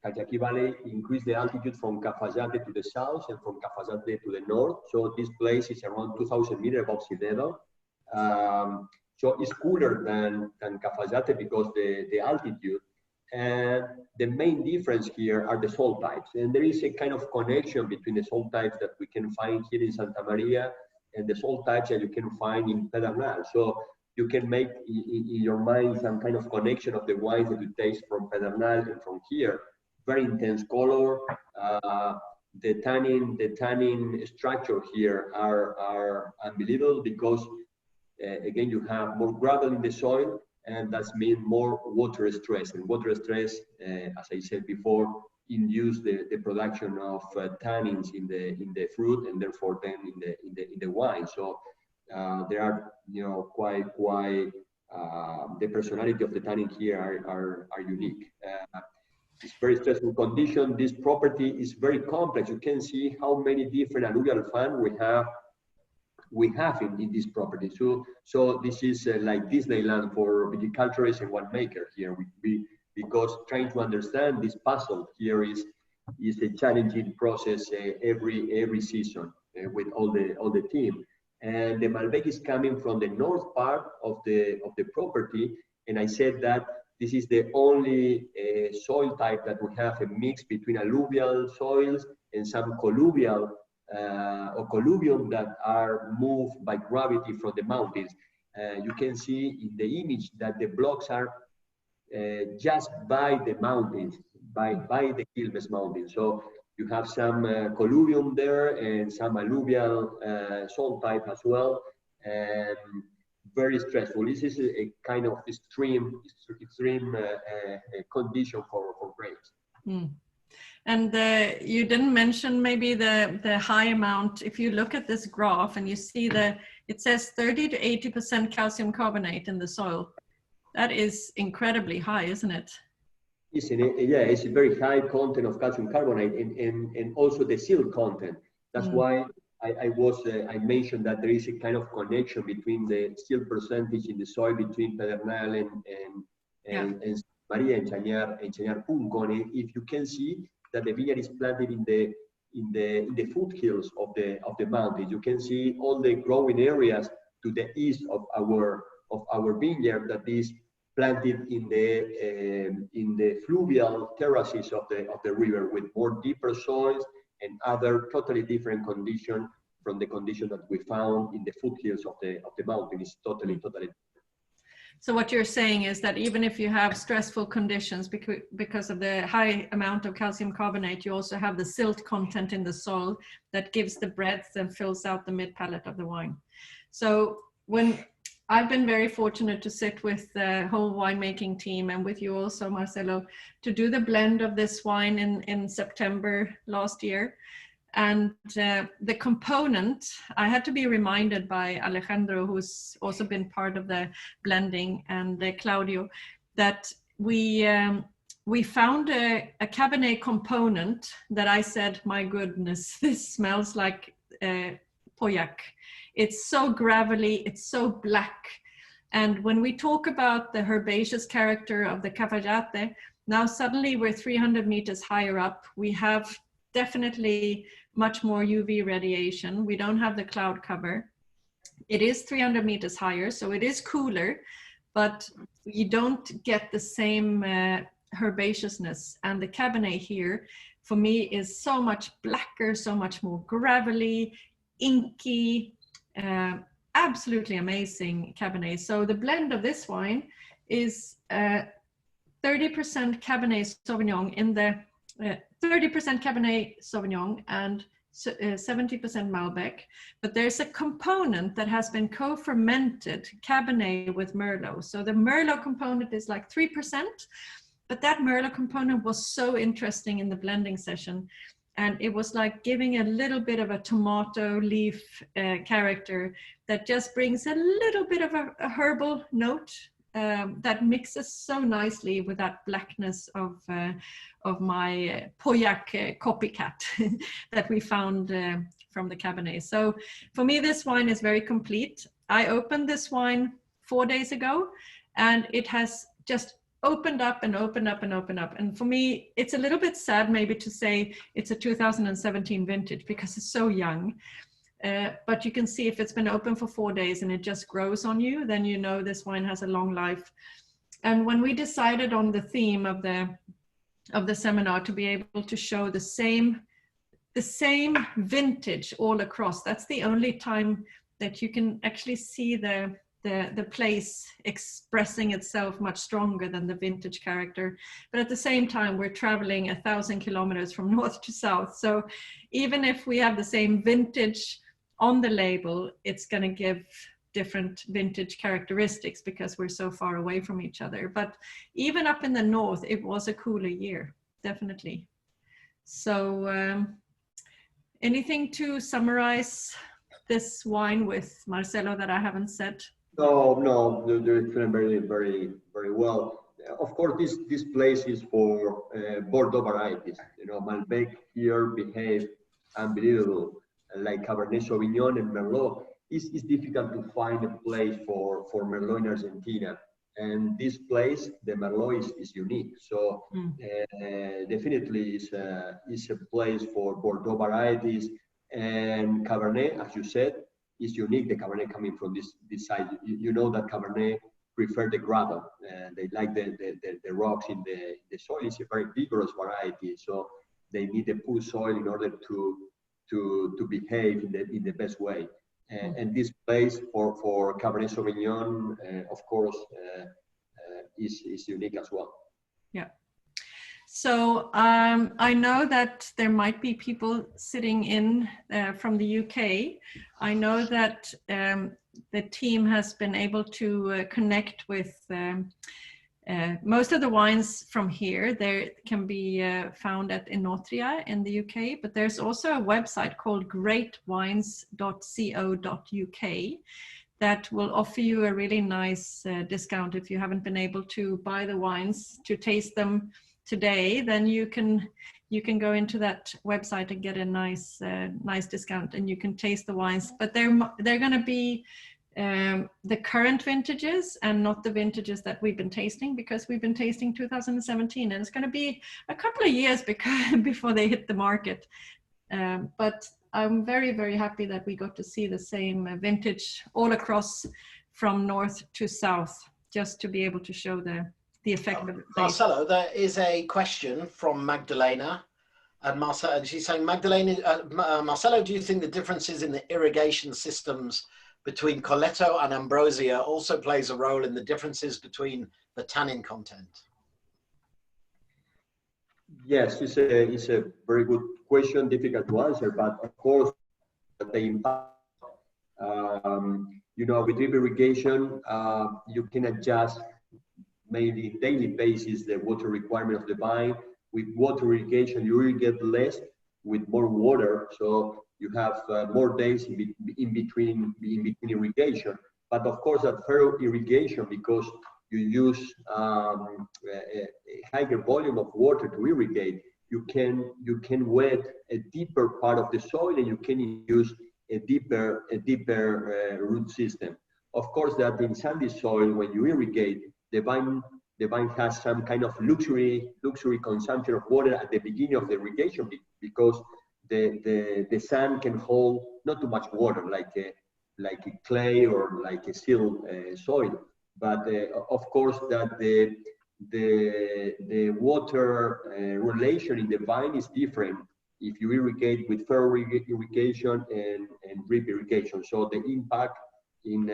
Calchaquí Valley increased the altitude from Cafayate to the south and from Cafayate to the north. So this place is around 2,000 meters above sea level. So it's cooler than Cafayate because the altitude. And the main difference here are the soil types. And there is a kind of connection between the soil types that we can find here in Santa Maria and the soil types that you can find in Pedernal. So you can make in your mind some kind of connection of the wines that you taste from Pedernal and from here. Very intense color. The tannin structure here are unbelievable because again, you have more gravel in the soil, and that's mean more water stress. And water stress, as I said before, induce the production of tannins in the fruit, and therefore then in the wine. So there are, quite the personality of the tannin here are unique. It's very stressful condition. This property is very complex. You can see how many different alluvial fans we have in this property. So this is like Disneyland for viticulturists and winemakers here. Because trying to understand this puzzle here is a challenging process every season with all the team. And the Malbec is coming from the north part of the property, and I said that this is the only soil type that we have a mix between alluvial soils and some colluvial or colluvium that are moved by gravity from the mountains. You can see in the image that the blocks are just by the mountains, by the Quilmes Mountains. So you have some colluvium there and some alluvial soil type as well. And very stressful. This is a kind of extreme condition for grapes. Mm. And you didn't mention maybe the high amount. If you look at this graph and you see it says 30 to 80% calcium carbonate in the soil. That is incredibly high, isn't it? Isn't it? Yeah, it's a very high content of calcium carbonate and also the silt content. That's why I mentioned that there is a kind of connection between the silt percentage in the soil between Pedernal and Maria and Chañar Punco. And if you can see that the vineyard is planted in the foothills of the mountains, you can see all the growing areas to the east of our vineyard that is planted in the fluvial terraces of the river with more deeper soils and other totally different condition from the condition that we found in the foothills of the mountain. Is totally different. So what you're saying is that even if you have stressful conditions because of the high amount of calcium carbonate, you also have the silt content in the soil that gives the breadth and fills out the mid palate of the wine. So when I've been very fortunate to sit with the whole winemaking team and with you also, Marcelo, to do the blend of this wine in September last year. And the component, I had to be reminded by Alejandro, who's also been part of the blending, and Claudio, that we found a Cabernet component that I said, my goodness, this smells like Pauillac. It's so gravelly, it's so black. And when we talk about the herbaceous character of the Cafayate, now suddenly we're 300 meters higher up. We have definitely much more UV radiation. We don't have the cloud cover. It is 300 meters higher, so it is cooler, but you don't get the same herbaceousness. And the Cabernet here, for me, is so much blacker, so much more gravelly, inky, absolutely amazing Cabernet. So the blend of this wine is 30% Cabernet Sauvignon in the 30% Cabernet Sauvignon and 70% Malbec, but there's a component that has been co-fermented Cabernet with Merlot. So the Merlot component is like 3%, but that Merlot component was so interesting in the blending session. And it was like giving a little bit of a tomato leaf character that just brings a little bit of a herbal note that mixes so nicely with that blackness of my Pauillac copycat that we found from the Cabernet. So for me, this wine is very complete. I opened this wine 4 days ago, and it has just opened up and opened up and opened up. And for me, it's a little bit sad maybe to say it's a 2017 vintage because it's so young. But you can see if it's been open for 4 days and it just grows on you, then you know this wine has a long life. And when we decided on the theme of the seminar to be able to show the same vintage all across, that's the only time that you can actually see the place expressing itself much stronger than the vintage character. But at the same time, we're traveling 1,000 kilometers from north to south. So even if we have the same vintage on the label, it's going to give different vintage characteristics because we're so far away from each other. But even up in the north, it was a cooler year, definitely. So anything to summarize this wine with, Marcelo, that I haven't said? No, they're explained very well. Of course, this place is for Bordeaux varieties. You know, Malbec here behave unbelievable. Like Cabernet Sauvignon and Merlot, it's difficult to find a place for Merlot in Argentina. And this place, the Merlot is unique. So definitely is a place for Bordeaux varieties. And Cabernet, as you said, is unique. The Cabernet coming from this side. You know that Cabernet prefer the gravel. They like the rocks in the soil. It's a very vigorous variety. So they need a poor soil in order to behave in the best way. And this place for Cabernet Sauvignon, of course, is unique as well. Yeah. So I know that there might be people sitting in from the UK. I know that the team has been able to connect with most of the wines from here. They can be found at Enotria in the UK, but there's also a website called greatwines.co.uk that will offer you a really nice discount if you haven't been able to buy the wines to taste them today. Then you can go into that website and get a nice discount, and you can taste the wines. But they're going to be the current vintages and not the vintages that we've been tasting, because we've been tasting 2017, and it's going to be a couple of years before they hit the market. But I'm very, very happy that we got to see the same vintage all across from north to south, just to be able to show the effect of it. Marcelo, there is a question from Magdalena. And Marcelo, she's saying, Marcelo, do you think the differences in the irrigation systems between Coletto and Ambrosia also plays a role in the differences between the tannin content? Yes, it's a very good question, difficult to answer, but of course, the impact, you know, with drip irrigation, you can adjust maybe daily basis the water requirement of the vine. With water irrigation, you irrigate less with more water, so you have more days in between irrigation. But of course, that furrow irrigation, because you use a higher volume of water to irrigate, you can wet a deeper part of the soil, and you can use a deeper root system. Of course, that in sandy soil, when you irrigate, the vine has some kind of luxury consumption of water at the beginning of the irrigation, because the sand can hold not too much water like a clay or like a silt soil. But of course, that the water relation in the vine is different if you irrigate with furrow irrigation and drip irrigation. So the impact in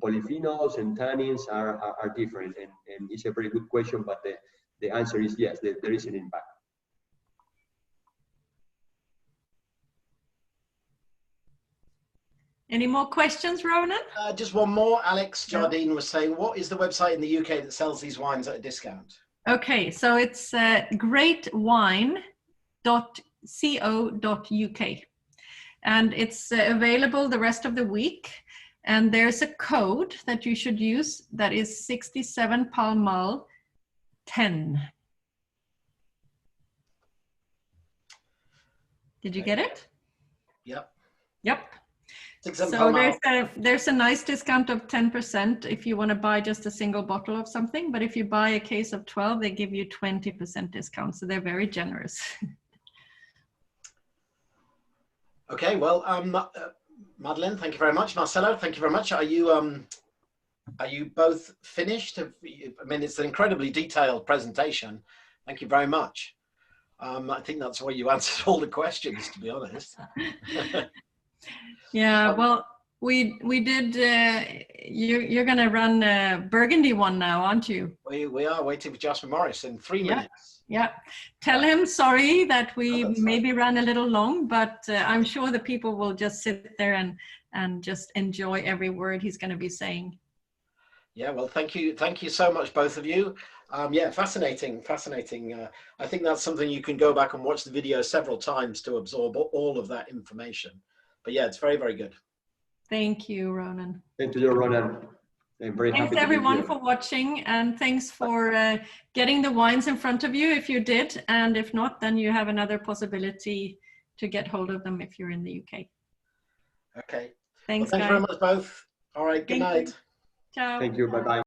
polyphenols and tannins are different, and it's a very good question, but the answer is yes, there is an impact. Any more questions, Ronan? Just one more. Alex Jardine was saying, what is the website in the UK that sells these wines at a discount? Okay, so it's greatwine.co.uk, and it's available the rest of the week. And there's a code that you should use that is 67 Pall Mall 10. Did you get it? Yep. Yep. So there's a nice discount of 10% if you want to buy just a single bottle of something, but if you buy a case of 12, they give you 20% discount, so they're very generous. Okay, well, Madeleine, thank you very much. Marcelo, thank you very much. Are you both finished? I mean, it's an incredibly detailed presentation. Thank you very much. I think that's why you answered all the questions, to be honest. Yeah, well, we did. You're going to run a Burgundy one now, aren't you? We are waiting for Jasper Morris in 3 minutes. Yeah. Tell him sorry that we maybe ran a little long, but I'm sure the people will just sit there and just enjoy every word he's going to be saying. Yeah, well, thank you so much, both of you. Yeah, fascinating. I think that's something you can go back and watch the video several times to absorb all of that information. But yeah, it's very, very good. Thank you, Ronan. Thank you, Ronan. I'm very happy. Thanks everyone for watching, and thanks for getting the wines in front of you if you did, and if not, then you have another possibility to get hold of them if you're in the UK. Okay. Thanks, well, thank you very much both. All right, good night. Ciao. Thank you, bye-bye.